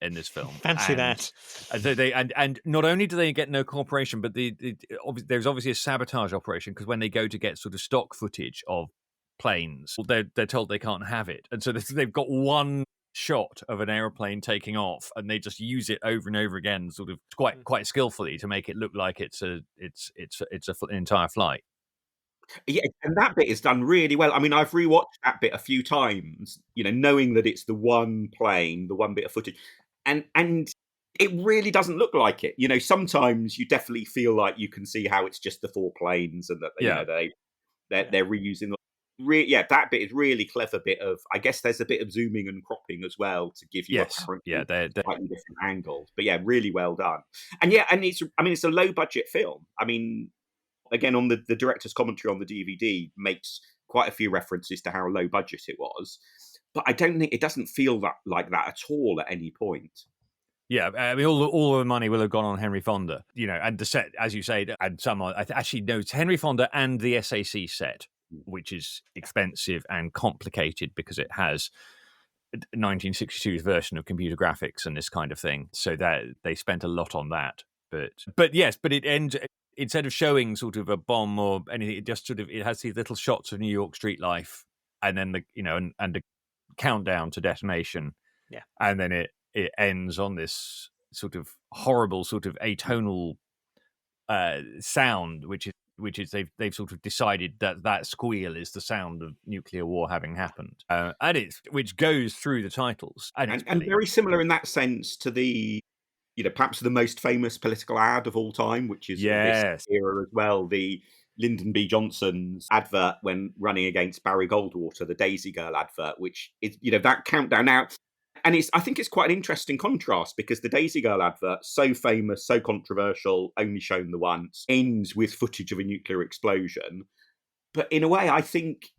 in this film. Fancy that. And not only do they get no cooperation, but there's obviously a sabotage operation, because when they go to get sort of stock footage of planes, they're told they can't have it, and so they've got one shot of an aeroplane taking off, and they just use it over and over again, sort of quite skillfully, to make it look like it's an entire flight. Yeah, and that bit is done really well. I mean, I've rewatched that bit a few times, knowing that it's the one plane, the one bit of footage, and it really doesn't look like it. Sometimes you definitely feel like you can see how it's just the 4 planes, and that they're reusing. That bit is really clever. Bit of, I guess there's a bit of zooming and cropping as well to give you they're slightly different angles. But really well done. And it's a low budget film. I mean, again, on the director's commentary on the DVD makes quite a few references to how low budget it was, but I don't think it doesn't feel like that at all at any point. Yeah, I mean, all the money will have gone on Henry Fonda, and the set, as you say, and it's Henry Fonda and the SAC set, which is expensive and complicated because it has 1962's version of computer graphics and this kind of thing. So that they spent a lot on that. But it ends, instead of showing sort of a bomb or anything, it just it has these little shots of New York street life, and then and the countdown to detonation. Yeah, and then it ends on this sort of horrible sort of atonal sound, which is they've sort of decided that squeal is the sound of nuclear war having happened, and which goes through the titles, and very similar in that sense to the perhaps the most famous political ad of all time, which is this era as well, the Lyndon B. Johnson's advert when running against Barry Goldwater, the Daisy Girl advert, which is that countdown now. And I think it's quite an interesting contrast, because the Daisy Girl advert, so famous, so controversial, only shown the once, ends with footage of a nuclear explosion. But in a way, I think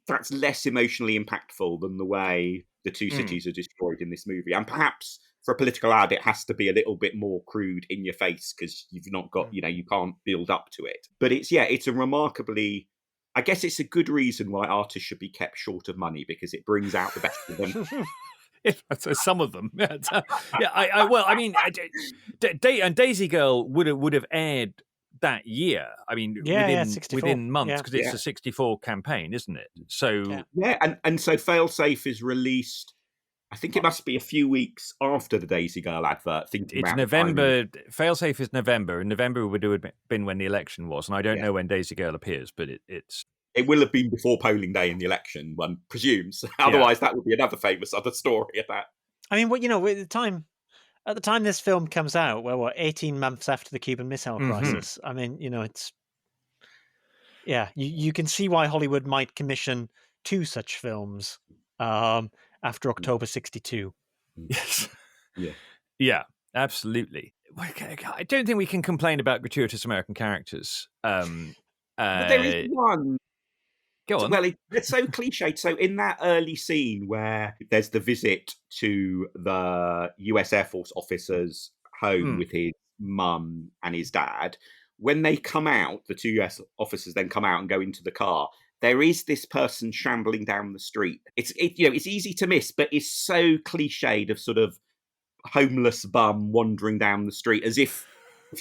that's less emotionally impactful than the way the 2 cities are destroyed in this movie. And perhaps for a political ad, it has to be a little bit more crude, in your face, because you've not got, you can't build up to it. But it's a remarkably I guess it's a good reason why artists should be kept short of money, because it brings out the best of them. So some of them, and Daisy Girl would have aired that year. I mean, Yeah, 64. within months, Yeah. because it's a 64 campaign, isn't it? So And so Failsafe is released. I think it must be a few weeks after the Daisy Girl advert. It's November. Failsafe is November, and November would have been when the election was. And I don't know when Daisy Girl appears, but it's. It will have been before polling day in the election, one presumes. Otherwise, that would be another famous other story about. I mean, at the time this film comes out, 18 months after the Cuban Missile Crisis. I mean, it's. Yeah, you can see why Hollywood might commission 2 such films after October '62. Yes. Yeah. Yeah, absolutely. I don't think we can complain about gratuitous American characters. But there is one. Go on. Well, it's so cliched. So in that early scene where there's the visit to the US Air Force officer's home with his mum and his dad, when they come out, the 2 US officers then come out and go into the car, there is this person shambling down the street. It's easy to miss, but it's so cliched of sort of homeless bum wandering down the street, as if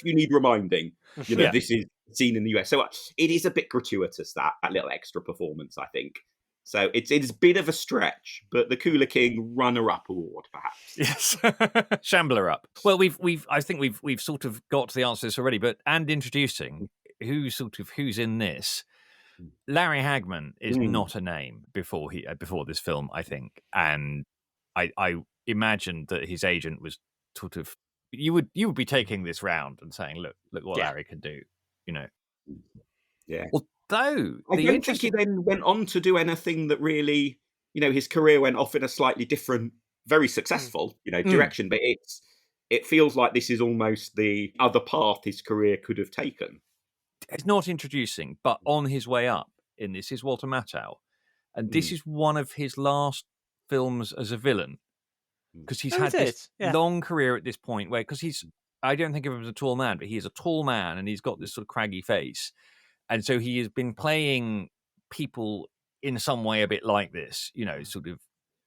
you need reminding, this is seen in the US. So it is a bit gratuitous, that little extra performance, I think. So it's a bit of a stretch, but the Cooler King runner-up award, perhaps. Yes, Shambler up. Well, I think we've sort of got to the answer to this already, and introducing who's in this. Larry Hagman is not a name before this film, I think, and I imagined that his agent was sort of you would be taking this round and saying, look what Larry can do, Yeah. Although I don't think he then went on to do anything that really, his career went off in a slightly different, very successful, direction. But it feels like this is almost the other path his career could have taken. It's not introducing, but on his way up in this is Walter Matthau, and this is one of his last films as a villain, because he's had this long career at this point where, because I don't think of him as a tall man, but he is a tall man and he's got this sort of craggy face. And so he has been playing people in some way a bit like this, sort of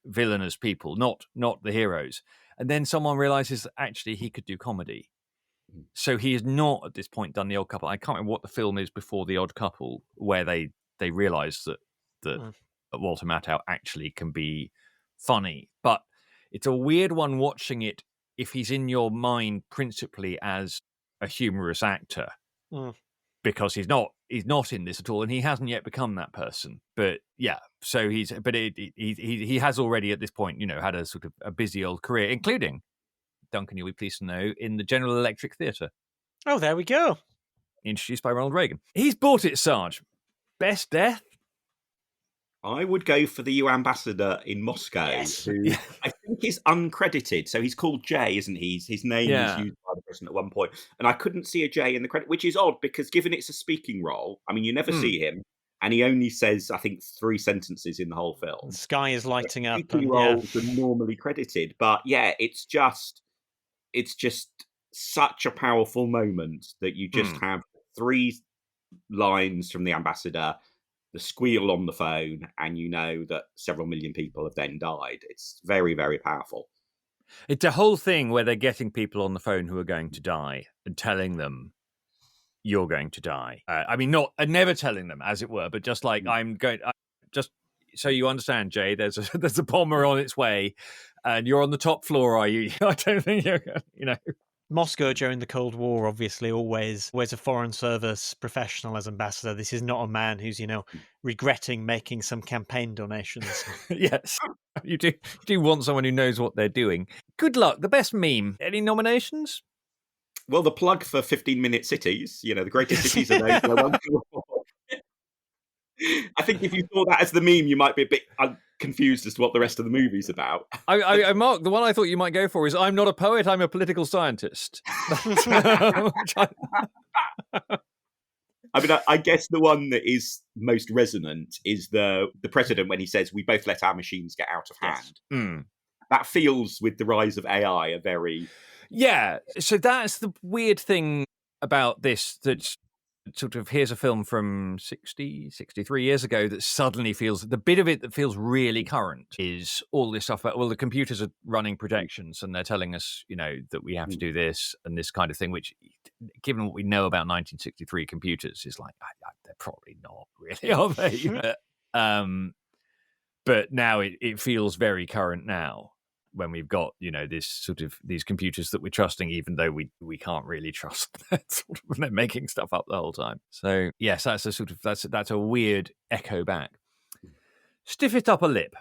villainous people, not the heroes. And then someone realizes that actually he could do comedy. So he has not at this point done The Odd Couple. I can't remember what the film is before The Odd Couple, where they realize that Walter Matthau actually can be funny. But it's a weird one watching it if he's in your mind principally as a humorous actor. Because he's not in this at all, and he hasn't yet become that person. But yeah, so he has already at this point, had a sort of a busy old career, including, Duncan, you'll be pleased to know, in the General Electric Theatre. Oh, there we go. Introduced by Ronald Reagan. He's bought it, Sarge. Best death? I would go for the EU ambassador in Moscow, who I think is uncredited. So he's called Jay, isn't he? His name is used by the president at one point. And I couldn't see a Jay in the credit, which is odd because given it's a speaking role, I mean, you never see him. And he only says, I think, 3 sentences in the whole film. The sky is lighting up. Speaking roles are normally credited. But yeah, it's just such a powerful moment that you just have 3 lines from the ambassador, the squeal on the phone, and you know that several million people have then died. It's very, very powerful. It's a whole thing where they're getting people on the phone who are going to die and telling them you're going to die. I mean, never telling them, as it were, but just like just so you understand, Jay. There's a bomber on its way, and you're on the top floor. Are you? I don't think you're. Moscow during the Cold War, obviously, always a foreign service professional as ambassador. This is not a man who's, regretting making some campaign donations. Yes, you do want someone who knows what they're doing. Good luck. The best meme. Any nominations? Well, the plug for 15-minute cities. The greatest cities are those. I think if you saw that as the meme, you might be a bit confused as to what the rest of the movie's about. I Mark, the one I thought you might go for is I'm not a poet, I'm a political scientist. I mean, I guess the one that is most resonant is the president when he says, we both let our machines get out of hand. Yes. That feels, with the rise of AI, a very... Yeah, so that's the weird thing about this, that sort of, here's a film from 63 years ago that suddenly feels, the bit of it that feels really current is all this stuff about, well, the computers are running projections and they're telling us, that we have to do this and this kind of thing, which, given what we know about 1963 computers, is like, they're probably not really, are they? But now it feels very current now, when we've got, this sort of, these computers that we're trusting, even though we can't really trust them. Sort of, they're making stuff up the whole time. So yes, that's a sort of, that's a weird echo back. Stiff it up a lip.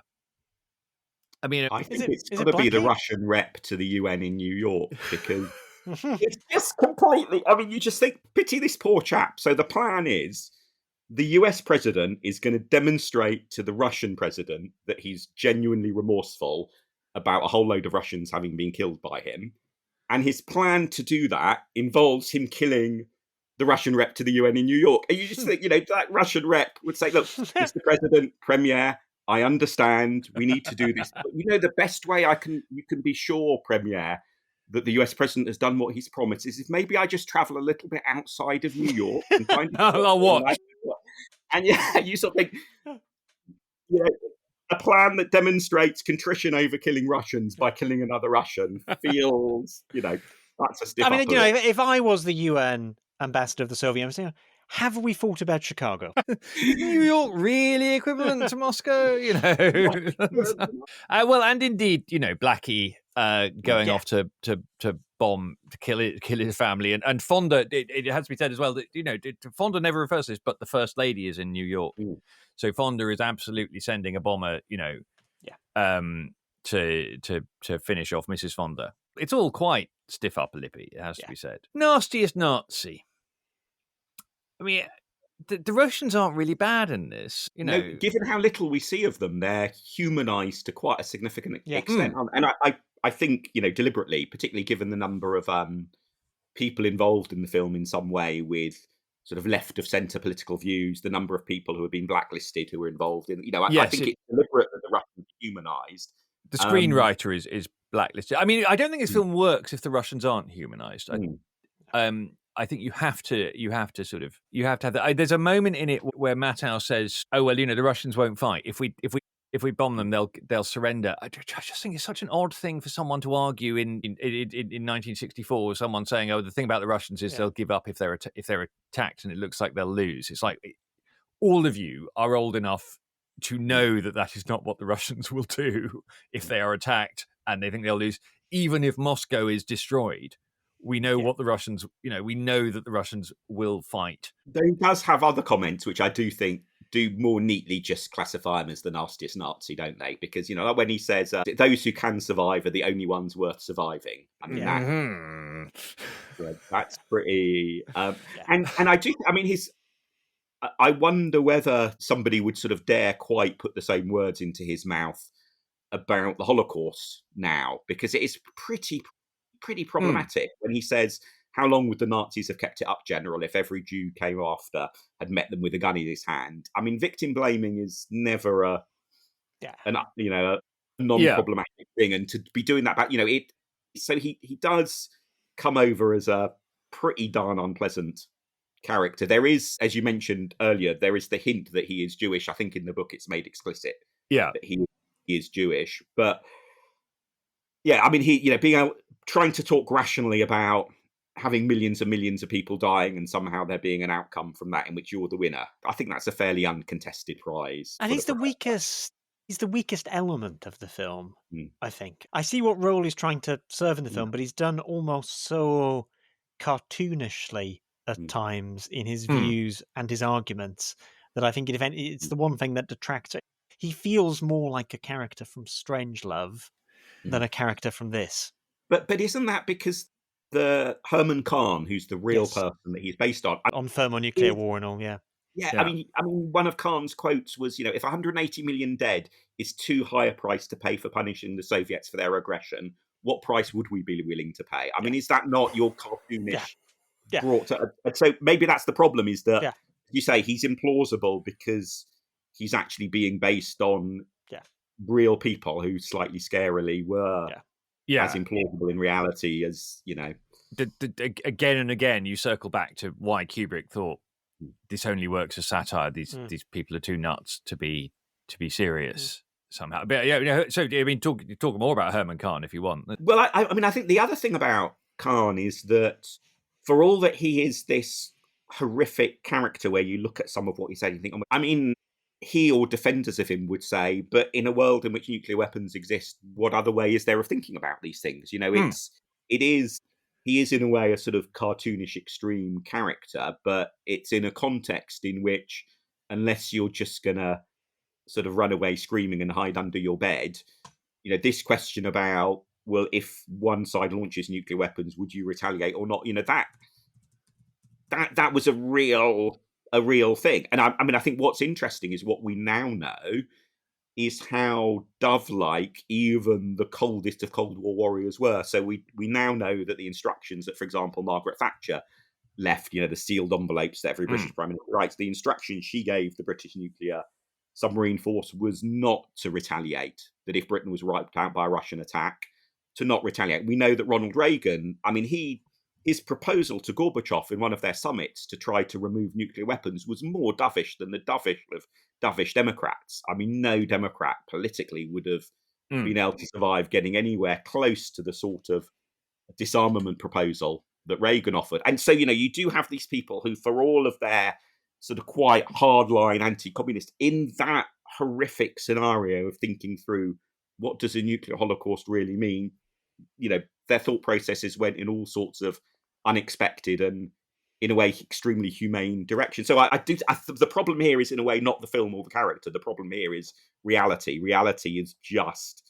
I mean, I think it's got to be the Russian rep to the UN in New York, because it's just completely, I mean, you just think, pity this poor chap. So the plan is, the US president is going to demonstrate to the Russian president that he's genuinely remorseful about a whole load of Russians having been killed by him. And his plan to do that involves him killing the Russian rep to the UN in New York. And you just think, that Russian rep would say, look, Mr. President, Premier, I understand we need to do this. But the best way you can be sure, Premier, that the US president has done what he's promised is if maybe I just travel a little bit outside of New York and find I'll watch. And you sort of think, a plan that demonstrates contrition over killing Russians by killing another Russian feels, that's a stiff. I mean, if I was the UN ambassador of the Soviet Union, have we thought about Chicago? New York really equivalent to Moscow? Well, and indeed, Blackie going off to bomb, to kill his family, and Fonda. It has to be said as well that Fonda never refers to this, but the First Lady is in New York, so Fonda is absolutely sending a bomber, to finish off Mrs. Fonda. It's all quite stiff upper lippy, it has to be said. Nastiest Nazi. I mean, the Russians aren't really bad in this, No, given how little we see of them, they're humanized to quite a significant extent. And I think, deliberately, particularly given the number of people involved in the film in some way with sort of left of centre political views, the number of people who have been blacklisted who are involved in, I think it's deliberate that the Russians are humanized. The screenwriter is blacklisted. I mean, I don't think this film works if the Russians aren't humanized. I think you have to have that. There's a moment in it where Matau says, "Oh well, the Russians won't fight. If we bomb them, they'll surrender." I just think it's such an odd thing for someone to argue in 1964. Someone saying, "Oh, the thing about the Russians is they'll give up if they're attacked, and it looks like they'll lose." It's like, all of you are old enough to know that is not what the Russians will do if they are attacked and they think they'll lose, even if Moscow is destroyed. We know what the Russians, we know that the Russians will fight. Though he does have other comments, which I do think do more neatly just classify him as the nastiest Nazi, don't they? Because, like when he says, those who can survive are the only ones worth surviving. I mean, that's pretty... And I do, I mean, I wonder whether somebody would sort of dare quite put the same words into his mouth about the Holocaust now, because it is pretty problematic when he says, how long would the Nazis have kept it up, General, if every Jew came after had met them with a gun in his hand? I mean, victim blaming is never a non-problematic thing, and to be doing that back, so he does come over as a pretty darn unpleasant character. There is, as you mentioned earlier, there is the hint that he is Jewish. I think in the book it's made explicit that he is Jewish, but I mean, he being trying to talk rationally about having millions and millions of people dying and somehow there being an outcome from that in which you're the winner. I think that's a fairly uncontested prize. And he's the weakest element of the film, I think. I see what role he's trying to serve in the film, but he's done almost so cartoonishly at times in his views and his arguments that I think it's the one thing that detracts. He feels more like a character from Strangelove than a character from this. But isn't that because the Herman Kahn, who's the real person that he's based on thermonuclear war and all, yeah. I mean, one of Kahn's quotes was, if 180 million dead is too high a price to pay for punishing the Soviets for their aggression, what price would we be willing to pay? I mean, is that not your cartoonish brought to? So maybe that's the problem, is that you say he's implausible because he's actually being based on real people who slightly scarily were as implausible in reality as, Again and again, you circle back to why Kubrick thought this only works as satire. These people are too nuts to be serious somehow. But yeah, so I mean, talk more about Herman Khan if you want. Well, I mean, I think the other thing about Khan is that for all that he is this horrific character, where you look at some of what he said, and you think, I mean, he or defenders of him would say, but in a world in which nuclear weapons exist, what other way is there of thinking about these things? You know, he is in a way a sort of cartoonish extreme character, but it's in a context in which, unless you're just gonna sort of run away screaming and hide under your bed, you know, this question about, well, if one side launches nuclear weapons, would you retaliate or not? You know, that was a real thing. And I mean, I think what's interesting is what we now know is how dove-like even the coldest of Cold War warriors were. So we now know that the instructions that, for example, Margaret Thatcher left, you know, the sealed envelopes that every British Prime Minister writes, the instructions she gave the British nuclear submarine force was not to retaliate, that if Britain was wiped out by a Russian attack, to not retaliate. We know that Ronald Reagan, I mean, his proposal to Gorbachev in one of their summits to try to remove nuclear weapons was more dovish than the dovish of dovish Democrats. I mean, no Democrat politically would have been able to survive getting anywhere close to the sort of disarmament proposal that Reagan offered. And so, you know, you do have these people who, for all of their sort of quite hardline anti-communist, in that horrific scenario of thinking through what does a nuclear holocaust really mean, you know, their thought processes went in all sorts of unexpected and, in a way, extremely humane direction. So the problem here is, in a way, not the film or the character. The problem here is reality. Reality is just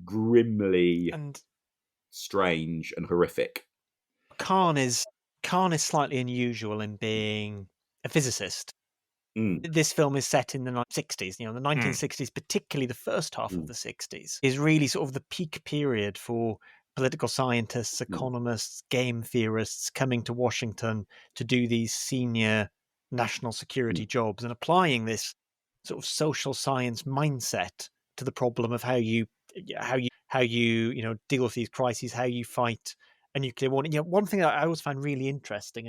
grimly and strange and horrific. Khan is slightly unusual in being a physicist. This film is set in the 60s. You know, the 1960s, particularly the first half of the 60s, is really sort of the peak period for political scientists, economists, game theorists coming to Washington to do these senior national security jobs and applying this sort of social science mindset to the problem of how you deal with these crises, how you fight a nuclear war. You know, one thing that I always find really interesting,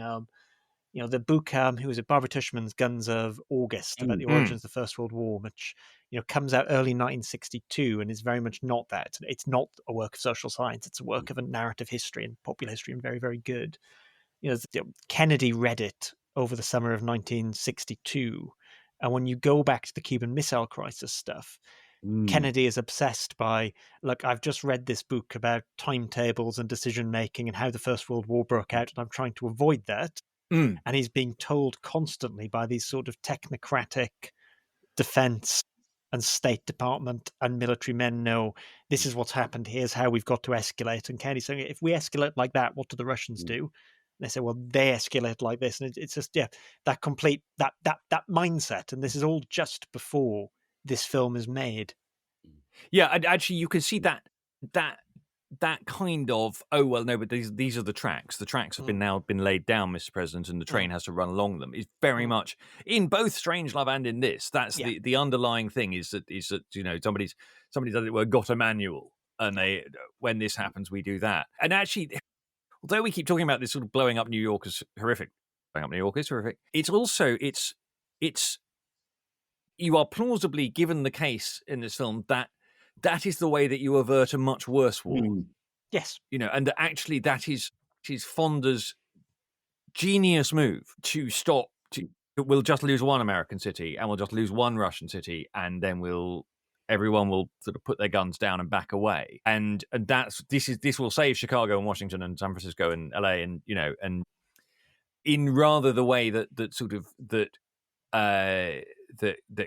you know, the book, who was it, Barbara Tushman's Guns of August, about the origins of the First World War, which, you know, comes out early 1962 and is very much not that. It's not a work of social science. It's a work of a narrative history and popular history, and very, very good. You know, Kennedy read it over the summer of 1962. And when you go back to the Cuban Missile Crisis stuff, Kennedy is obsessed by, look, I've just read this book about timetables and decision making and how the First World War broke out, and I'm trying to avoid that. And he's being told constantly by these sort of technocratic defense and State Department and military men, no, this is what's happened. Here's how we've got to escalate. And Kennedy's saying, if we escalate like that, what do the Russians do? And they say, well, they escalate like this. And it's just, that complete, that mindset. And this is all just before this film is made. Yeah, and actually you can see that kind of, oh well, no, but these are the tracks. The tracks have now been laid down, Mr. President, and the train has to run along them. Is very much in both Strangelove and in this. That's the underlying thing is that you know, somebody does it. Well, got a manual, and when this happens, we do that. And actually, although we keep talking about this sort of blowing up New York is horrific, it's also it's you are plausibly given the case in this film that is the way that you avert a much worse war. Yes. You know, and actually that is Fonda's genius move to stop. We'll just lose one American city and we'll just lose one Russian city, and then everyone will sort of put their guns down and back away. And this will save Chicago and Washington and San Francisco and LA, and you know, and in rather the way that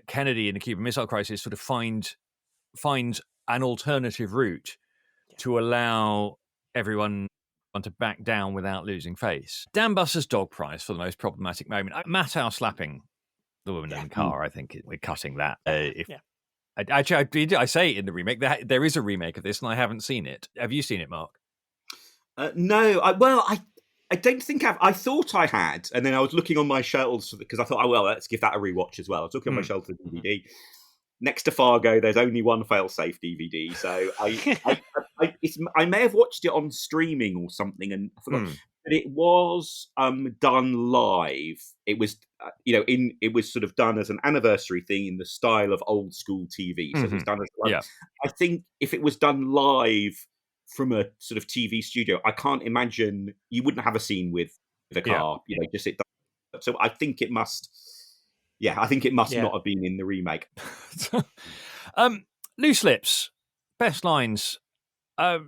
Kennedy in the Cuban Missile Crisis sort of finds an alternative route to allow everyone to back down without losing face. Dan Busser's dog prize for the most problematic moment. Matau slapping the woman in the car. I think we're cutting that. I say in the remake that there is a remake of this, and I haven't seen it. Have you seen it, Mark? No. I don't think I thought I had, and then I was looking on my shelves because I thought, oh well, let's give that a rewatch as well. I was looking on my shelves for the DVD. Next to Fargo, there's only one fail-safe DVD, so I may have watched it on streaming or something, and I forgot. but it was done live. It was, it was sort of done as an anniversary thing in the style of old school TV. So it was done as I think if it was done live from a sort of TV studio, I can't imagine you wouldn't have a scene with a car. Just it. So I think it must. Yeah, I think it must not have been in the remake. Loose Lips, best lines. I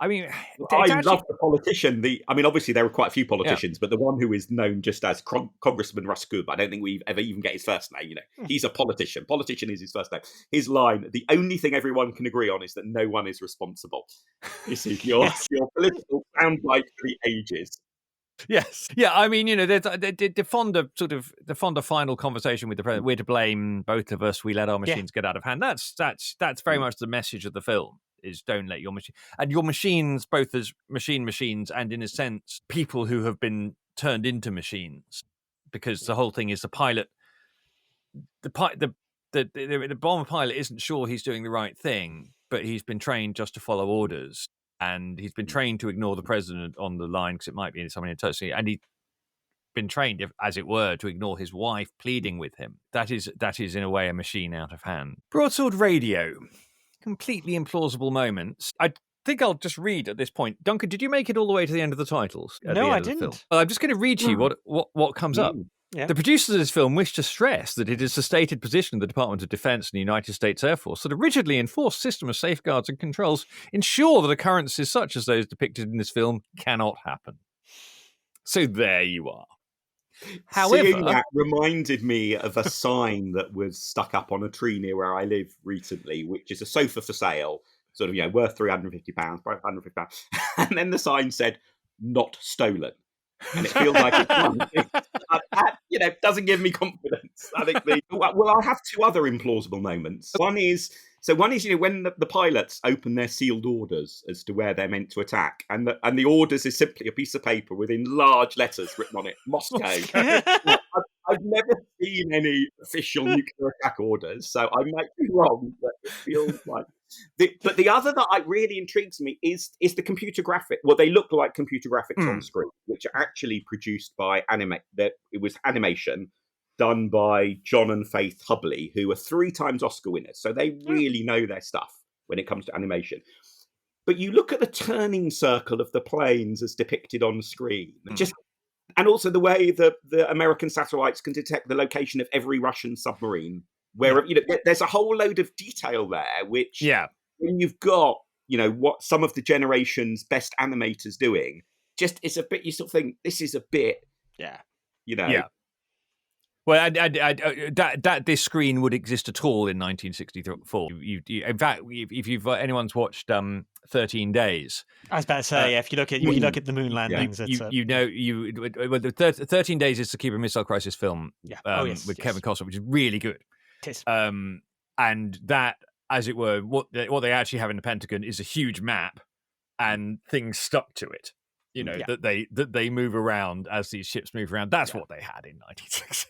love the politician. Obviously there were quite a few politicians, but the one who is known just as Congressman Russ Goob, I don't think we ever even get his first name. He's a politician. Politician is his first name. His line: "The only thing everyone can agree on is that no one is responsible." This is your political soundbite for the ages. Yes. Yeah, the Fonda final conversation with the president, we're to blame, both of us, we let our machines get out of hand. That's very much the message of the film, is don't let your machine, and your machines, both as machines and in a sense people who have been turned into machines, because the whole thing is the bomber pilot isn't sure he's doing the right thing, but he's been trained just to follow orders. And he's been trained to ignore the president on the line because it might be something totally. And he's been trained, as it were, to ignore his wife pleading with him. That is, in a way, a machine out of hand. Broadsword Radio, completely implausible moments. I think I'll just read at this point. Duncan, did you make it all the way to the end of the titles? No, I didn't. Well, I'm just going to read to you what comes up. Yeah. The producers of this film wish to stress that it is the stated position of the Department of Defense and the United States Air Force that a rigidly enforced system of safeguards and controls ensure that occurrences such as those depicted in this film cannot happen. So there you are. However, seeing that reminded me of a sign that was stuck up on a tree near where I live recently, which is a sofa for sale, sort of, worth £350, £550. And then the sign said, "Not stolen." And it feels like it doesn't give me confidence. I think I have two other implausible moments. One is when the pilots open their sealed orders as to where they're meant to attack, and the orders is simply a piece of paper with in large letters written on it, Moscow. I've never seen any official nuclear attack orders, so I might be wrong, but it feels like. But the other that really intrigues me is the computer graphic. Well, they look like computer graphics on screen, which are actually produced by it was animation done by John and Faith Hubley, who are 3 times Oscar winners. So they really know their stuff when it comes to animation. But you look at the turning circle of the planes as depicted on the screen, and also the way the American satellites can detect the location of every Russian submarine. Where there's a whole load of detail there, which when you've got what some of the generation's best animators doing, just it's a bit. You sort of think this is a bit, Well, that this screen would exist at all in 1964. In fact, if anyone's watched 13 Days, I was about to say, if you look at the moon landings, 13 Days is the Cuban Missile Crisis film, with Kevin Costner, which is really good. And that, as it were, what they actually have in the Pentagon is a huge map and things stuck to it. That they move around as these ships move around. That's what they had in 1960.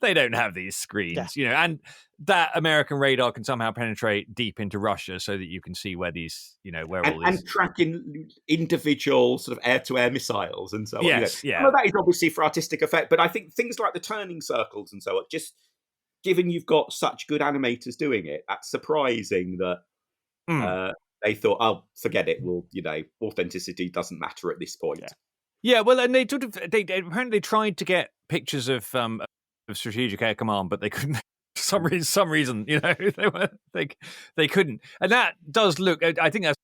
They don't have these screens, and that American radar can somehow penetrate deep into Russia so that you can see where these, where all these, and tracking individual sort of air-to-air missiles and so on. Yes, yeah. Well, that is obviously for artistic effect, but I think things like the turning circles and so on, just given you've got such good animators doing it, that's surprising that they thought, "Oh, forget it. Well, authenticity doesn't matter at this point." Yeah, well, and they apparently tried to get pictures of Strategic Air Command, but they couldn't. For some reason, they couldn't. And that does look. I think that's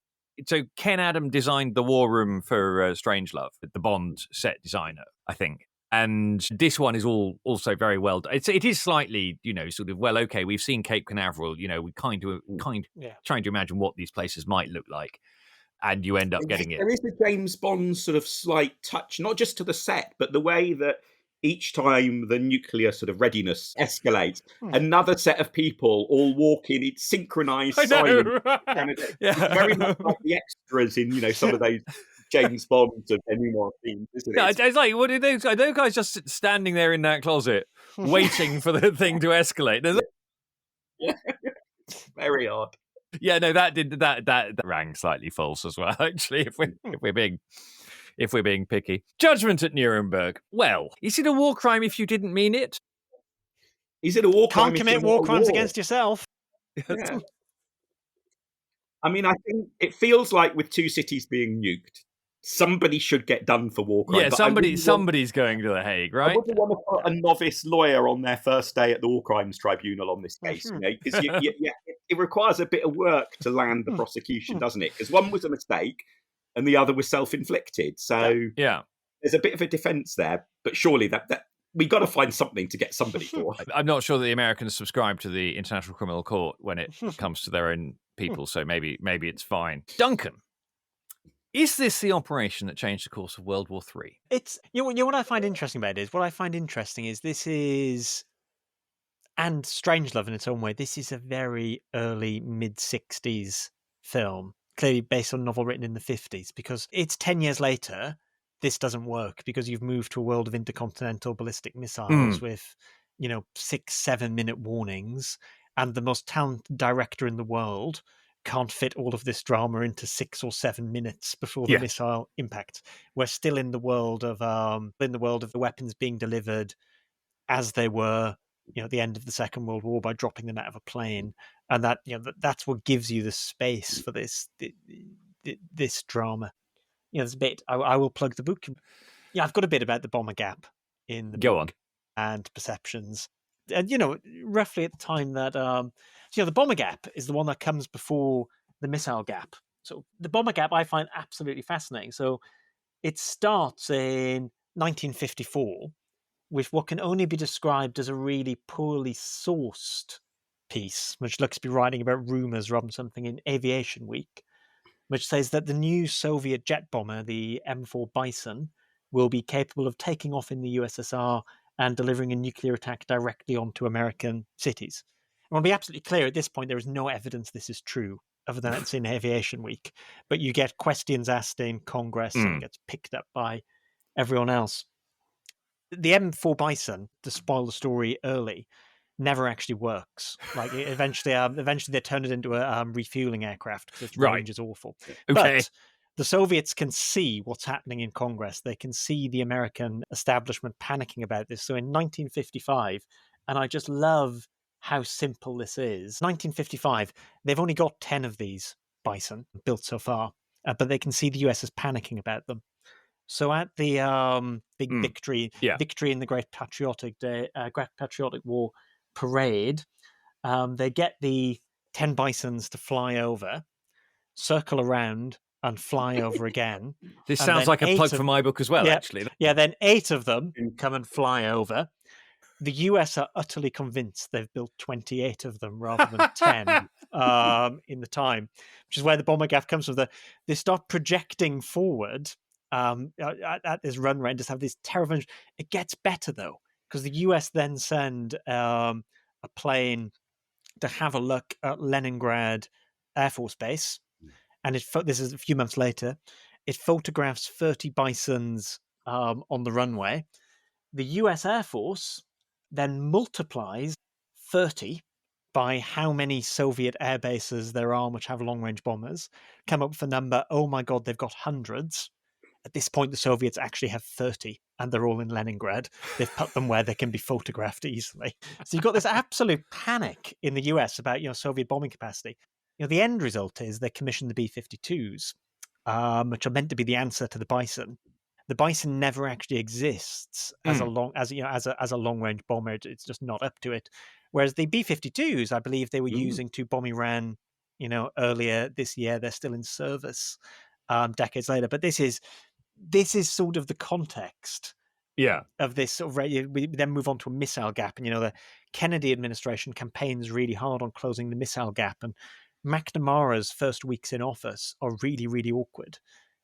so. Ken Adam designed the war room for Strangelove, the Bond set designer, I think. And this one is also very well done. It is slightly, sort of, well, okay, we've seen Cape Canaveral, we kind of trying to imagine what these places might look like. And you end up getting it. There is a James Bond sort of slight touch, not just to the set, but the way that each time the nuclear sort of readiness escalates, another set of people all walk in. It's synchronized silence. It's very much like the extras in, some of those James Bonds of anymore themes, isn't it? It's like, what are those guys just standing there in that closet waiting for the thing to escalate? Very odd. Yeah, no, that rang slightly false as well. Actually, if we're being if we're being picky. Judgment at Nuremberg. Well, is it a war crime if you didn't mean it? Is it a war crime Can't if commit you're not war a crimes war? against yourself. Yeah. I mean, I think it feels like with two cities being nuked, somebody should get done for war crime. Yeah, but I wouldn't somebody's going to The Hague, I right? wouldn't want to put a novice lawyer on their first day at the War Crimes Tribunal on this case, because it requires a bit of work to land the prosecution, doesn't it? Because one was a mistake and the other was self-inflicted. So Yeah. there's a bit of a defence there, but surely that we've got to find something to get somebody for. I'm not sure that the Americans subscribe to the International Criminal Court when it comes to their own people, so maybe it's fine. Duncan, is this the operation that changed the course of World War III? It's what I find interesting about it is this is, and Strangelove in its own way, this is a very early mid-60s film, clearly based on a novel written in the 50s, because it's 10 years later. This doesn't work because you've moved to a world of intercontinental ballistic missiles with, 6-7 minute warnings, and the most talented director in the world can't fit all of this drama into 6 or 7 minutes before the missile impact. We're still in the world of the weapons being delivered as they were, at the end of the Second World War by dropping them out of a plane, and that's what gives you the space for this drama. There's a bit. I will plug the book. Yeah, I've got a bit about the bomber gap in the book and perceptions, and roughly at the time that the bomber gap is the one that comes before the missile gap. So the bomber gap I find absolutely fascinating. So it starts in 1954 with what can only be described as a really poorly sourced piece, which looks to be writing about rumors rather than something in Aviation Week, which says that the new Soviet jet bomber, the M4 Bison, will be capable of taking off in the USSR and delivering a nuclear attack directly onto American cities. I want to be absolutely clear, at this point, there is no evidence this is true, other than it's in Aviation Week. But you get questions asked in Congress and it gets picked up by everyone else. The M4 Bison, to spoil the story early, never actually works. Like eventually they turn it into a refueling aircraft because its range is awful. Okay. But the Soviets can see what's happening in Congress. They can see the American establishment panicking about this. So in 1955, and I just love how simple this is. 1955, they've only got 10 of these Bison built so far, but they can see the US is panicking about them. So at the big victory in the Great Patriotic War parade, they get the 10 Bisons to fly over, circle around, and fly over again. This sounds like a plug for my book as well, actually. Yeah, then 8 of them come and fly over. The US are utterly convinced they've built 28 of them rather than 10 in the time, which is where the bomber gap comes from. They start projecting forward at this run rate and just have this terrible. It gets better though, because the US then send a plane to have a look at Leningrad Air Force Base, and this is a few months later. It photographs 30 Bisons on the runway. The US Air Force then multiplies 30 by how many Soviet air bases there are which have long-range bombers, come up with the number, oh my God, they've got hundreds. At this point, the Soviets actually have 30, and they're all in Leningrad. They've put them where they can be photographed easily. So you've got this absolute panic in the US about Soviet bombing capacity. The end result is they commission the B-52s, which are meant to be the answer to the Bison. The Bison never actually exists as a long range bomber. It's just not up to it. Whereas the B-52s, I believe they were using to bomb Iran, earlier this year. They're still in service decades later. But this is sort of the context of this sort of. We then move on to a missile gap, and the Kennedy administration campaigns really hard on closing the missile gap, and McNamara's first weeks in office are really, really awkward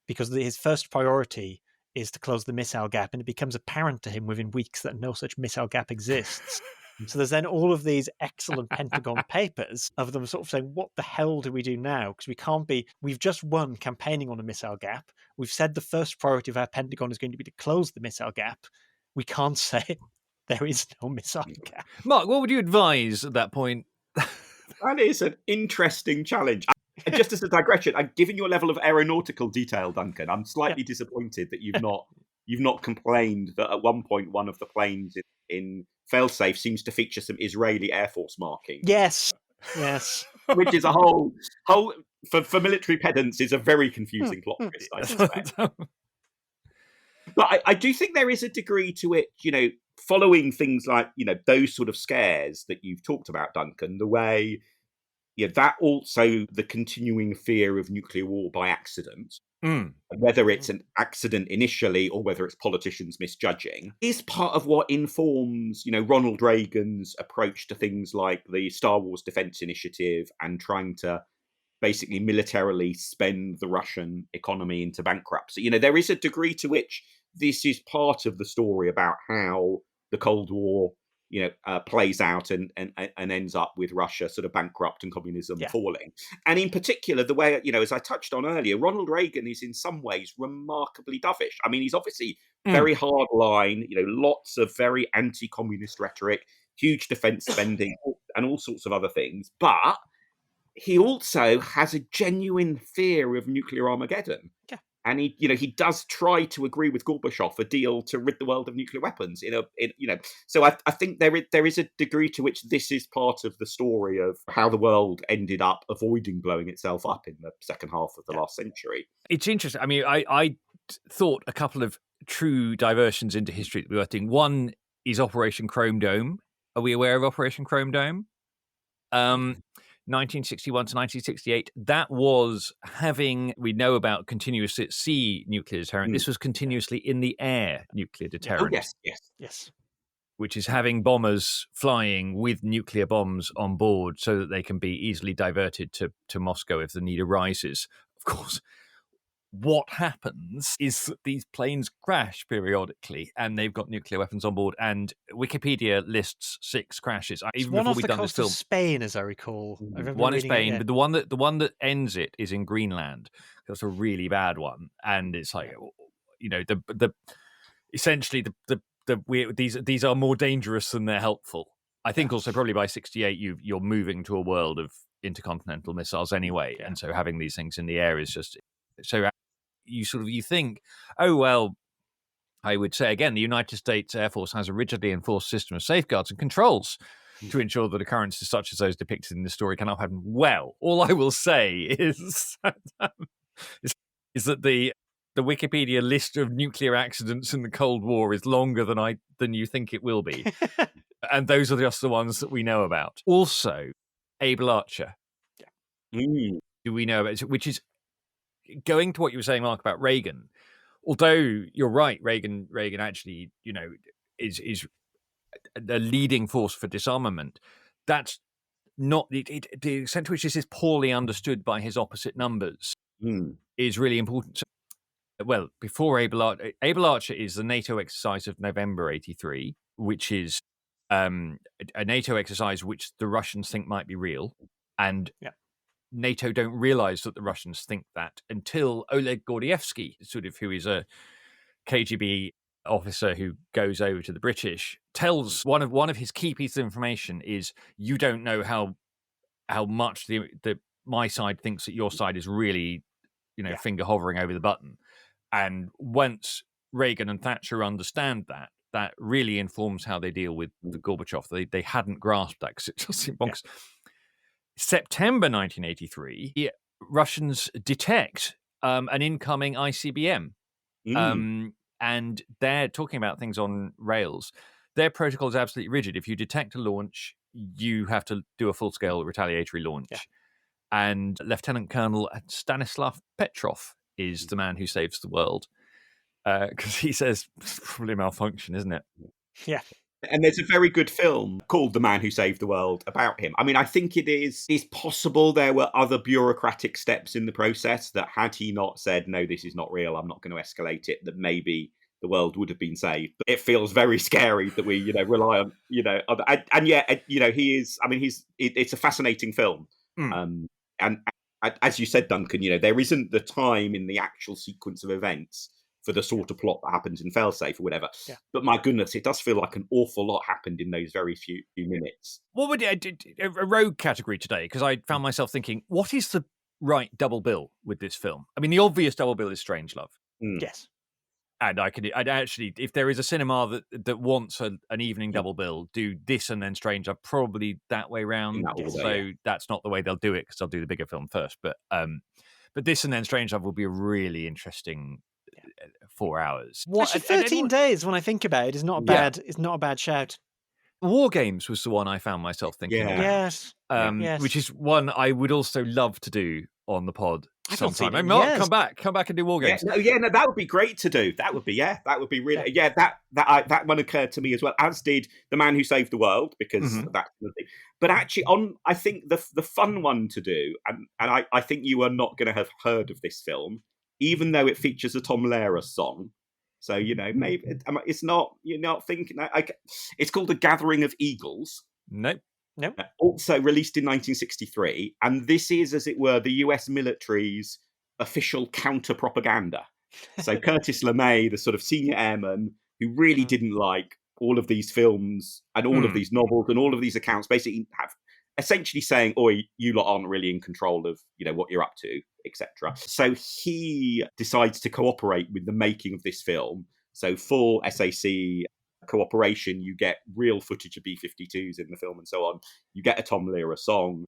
because his first priority is to close the missile gap, and it becomes apparent to him within weeks that no such missile gap exists. So there's then all of these excellent Pentagon papers of them sort of saying, what the hell do we do now? Because we've just won campaigning on a missile gap. We've said the first priority of our Pentagon is going to be to close the missile gap. We can't say there is no missile gap. Mark, what would you advise at that point? That is an interesting challenge. just as a digression, given your level of aeronautical detail, Duncan, I'm slightly disappointed that you've not complained that at one point one of the planes in Failsafe seems to feature some Israeli Air Force marking. Yes. Which is a whole for military pedants is a very confusing plot twist, I suspect. But I do think there is a degree to it, following things like, those sort of scares that you've talked about, Duncan, the way, that also the continuing fear of nuclear war by accident, whether it's an accident initially or whether it's politicians misjudging, is part of what informs, Ronald Reagan's approach to things like the Star Wars Defense Initiative and trying to basically militarily spend the Russian economy into bankruptcy. There is a degree to which this is part of the story about how the Cold War, plays out and ends up with Russia sort of bankrupt and communism falling. And in particular, the way, as I touched on earlier, Ronald Reagan is in some ways remarkably dovish. I mean, he's obviously very hard line, lots of very anti-communist rhetoric, huge defense spending and all sorts of other things. But he also has a genuine fear of nuclear Armageddon. Yeah. And he does try to agree with Gorbachev a deal to rid the world of nuclear weapons. So I think there is a degree to which this is part of the story of how the world ended up avoiding blowing itself up in the second half of the last century. It's interesting. I mean, I thought a couple of true diversions into history that we were thinking. One is Operation Chrome Dome. Are we aware of Operation Chrome Dome? 1961 to 1968, that was we know about continuous at sea nuclear deterrent. This was continuously in the air nuclear deterrent. Oh, yes. Which is having bombers flying with nuclear bombs on board so that they can be easily diverted to Moscow if the need arises. Of course, what happens is that these planes crash periodically and they've got nuclear weapons on board, and Wikipedia lists 6 crashes. Even one before off we've the done coast this film, of Spain, as I recall. One in Spain, but the one that ends it is in Greenland. That's a really bad one, and it's like, essentially these are more dangerous than they're helpful. I think also probably by 68 you're moving to a world of intercontinental missiles anyway, and so having these things in the air is just so. You think, oh, well, I would say again, the United States Air Force has a rigidly enforced system of safeguards and controls to ensure that occurrences such as those depicted in the story cannot happen. Well, all I will say is that the Wikipedia list of nuclear accidents in the Cold War is longer than you think it will be. And those are just the ones that we know about. Also, Able Archer. Do we know about it? Which is going to what you were saying, Mark, about Reagan. Although you're right, Reagan actually, is a leading force for disarmament. That's not the extent to which this is poorly understood by his opposite numbers is really important. Well, before Able Archer is the NATO exercise of November '83, which is a NATO exercise which the Russians think might be real, and NATO don't realize that the Russians think that until Oleg Gordievsky, who is a KGB officer who goes over to the British, tells one of his key pieces of information is, you don't know how much the my side thinks that your side is really finger hovering over the button. And once Reagan and Thatcher understand that really informs how they deal with the Gorbachev. They hadn't grasped that because it just seemed bonkers. September 1983, the Russians detect an incoming ICBM. And they're talking about things on rails. Their protocol is absolutely rigid. If you detect a launch, you have to do a full-scale retaliatory launch. Yeah. And Lieutenant Colonel Stanislav Petrov is the man who saves the world. Because he says, it's probably a malfunction, isn't it? Yeah. And there's a very good film called The Man Who Saved the World about him. I mean, I think it is possible there were other bureaucratic steps in the process that had he not said, no, this is not real, I'm not going to escalate it, that maybe the world would have been saved. But it feels very scary that we, rely on, and yet, he is, I mean, it's a fascinating film. And as you said, Duncan, there isn't the time in the actual sequence of events for the sort of plot that happens in Failsafe or whatever. Yeah. But my goodness, it does feel like an awful lot happened in those very few minutes. What would a rogue category today? Because I found myself thinking, what is the right double bill with this film. I mean, the obvious double bill is Strangelove. Yes. And I'd actually, if there is a cinema that wants an evening double bill, do this and then Strangelove, probably that way round. So that's not the way they'll do it, because they'll do the bigger film first. But this and then Strangelove will be a really interesting 4 hours. Actually, 13 days, when I think about it, is not a bad. It's not a bad shout. War Games was the one I found myself thinking about. Yes. Which is one I would also love to do on the pod sometime. Hey, Mark, come back and do War Games. No, that would be great to do. That would be really that one occurred to me as well, as did The Man Who Saved the World, because that's the thing. But actually, I think the fun one to do, and I think you are not going to have heard of this film, even though it features a Tom Lehrer song. So, maybe it's not, you're not thinking. It's called A Gathering of Eagles. Nope. Also released in 1963. And this is, as it were, the US military's official counter-propaganda. So Curtis LeMay, the sort of senior airman who really didn't like all of these films and all of these novels and all of these accounts, basically have essentially saying, "Oi, you lot aren't really in control of, what you're up to, etc." So he decides to cooperate with the making of this film. So full SAC cooperation, you get real footage of B-52s in the film and so on. You get a Tom Lehrer song.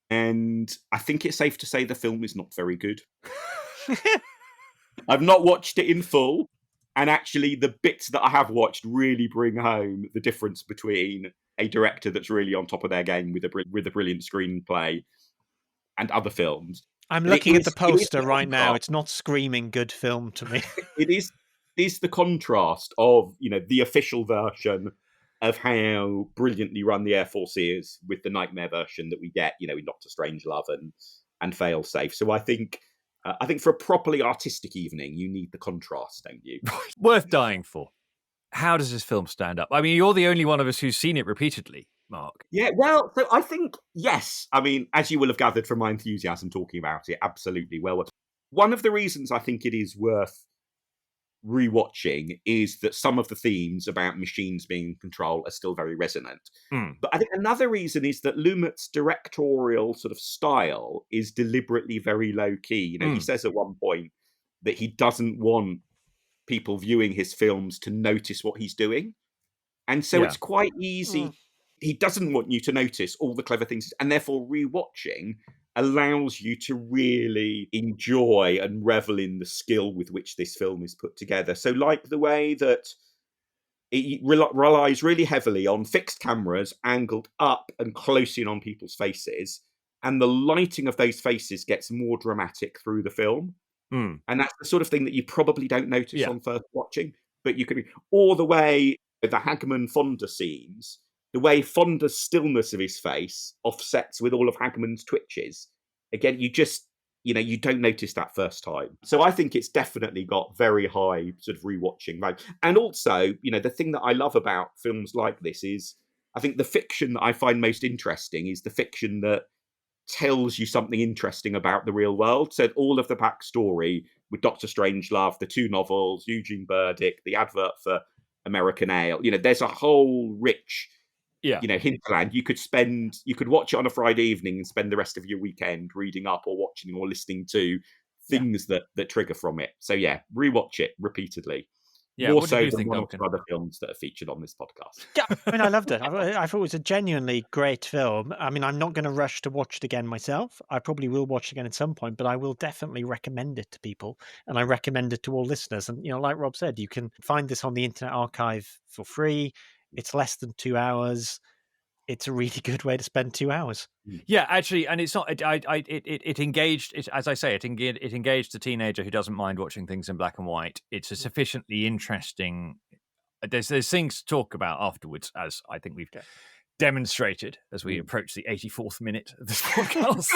And I think it's safe to say the film is not very good. I've not watched it in full. And actually, the bits that I have watched really bring home the difference between a director that's really on top of their game with a brilliant screenplay and other films. I'm looking at the poster right now. It's not screaming good film to me. It is the contrast of, the official version of how brilliantly run the Air Force is with the nightmare version that we get, in Dr Strangelove and Failsafe. So I think for a properly artistic evening, you need the contrast, don't you? Worth dying for. How does this film stand up? I mean, you're the only one of us who's seen it repeatedly, Mark. Yeah, well, so I think, yes. I mean, as you will have gathered from my enthusiasm talking about it, absolutely. Well, one of the reasons I think it is worth rewatching is that some of the themes about machines being in control are still very resonant. But I think another reason is that Lumet's directorial sort of style is deliberately very low key. He says at one point that he doesn't want people viewing his films to notice what he's doing. And so it's quite easy. He doesn't want you to notice all the clever things, and therefore rewatching allows you to really enjoy and revel in the skill with which this film is put together. So like the way that it relies really heavily on fixed cameras angled up and close in on people's faces, and the lighting of those faces gets more dramatic through the film. And that's the sort of thing that you probably don't notice on first watching, but you could be all the way the Hagman Fonda scenes. The way Fonda's stillness of his face offsets with all of Hagman's twitches. Again, you just, you don't notice that first time. So I think it's definitely got very high sort of rewatching value. And also, the thing that I love about films like this is, I think the fiction that I find most interesting is the fiction that tells you something interesting about the real world. So all of the backstory with Dr Strangelove, the 2 novels, Eugene Burdick, the advert for American Ale, there's a whole rich hinterland. You could watch it on a Friday evening and spend the rest of your weekend reading up or watching or listening to things that trigger from it. So rewatch it repeatedly. Yeah, more what so did you than think, one Duncan? of the other films that are featured on this podcast. Yeah, I mean, I loved it. I thought it was a genuinely great film. I mean, I'm not going to rush to watch it again myself. I probably will watch it again at some point, but I will definitely recommend it to people, and I recommend it to all listeners. And, like Rob said, you can find this on the Internet Archive for free. It's less than 2 hours. It's a really good way to spend 2 hours. Yeah, actually, and it's not. It engaged. As I say, it engaged the teenager who doesn't mind watching things in black and white. It's a sufficiently interesting. There's things to talk about afterwards, as I think we've demonstrated as we approach the 84th minute of this podcast.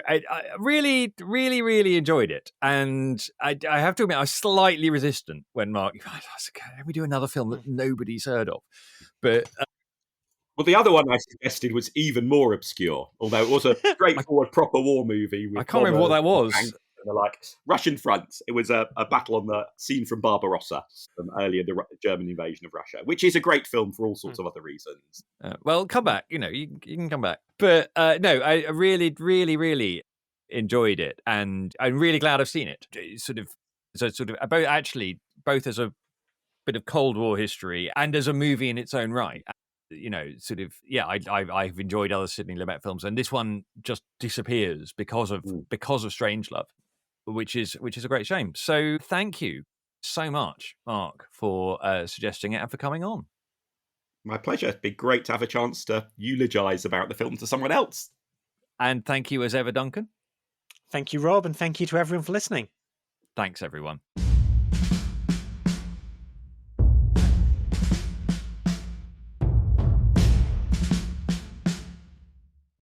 I really, really, really enjoyed it, and I have to admit, I was slightly resistant when Mark. I was like, can we do another film that nobody's heard of? But. Well, the other one I suggested was even more obscure, although it was a straightforward proper war movie. With I can't remember what that was. Like Russian front. It was a battle on the scene from Barbarossa from earlier, the German invasion of Russia, which is a great film for all sorts of other reasons. Well, come back. You can come back. But no, I really, really, really enjoyed it, and I'm really glad I've seen it. Both as a bit of Cold War history and as a movie in its own right. I've enjoyed other Sidney Lumet films, and this one just disappears because of Strangelove, which is a great shame. So thank you so much, Mark, for suggesting it and for coming on. My pleasure. It'd be great to have a chance to eulogize about the film to someone else. And thank you as ever, Duncan. Thank you, Rob, and thank you to everyone for listening. Thanks, everyone.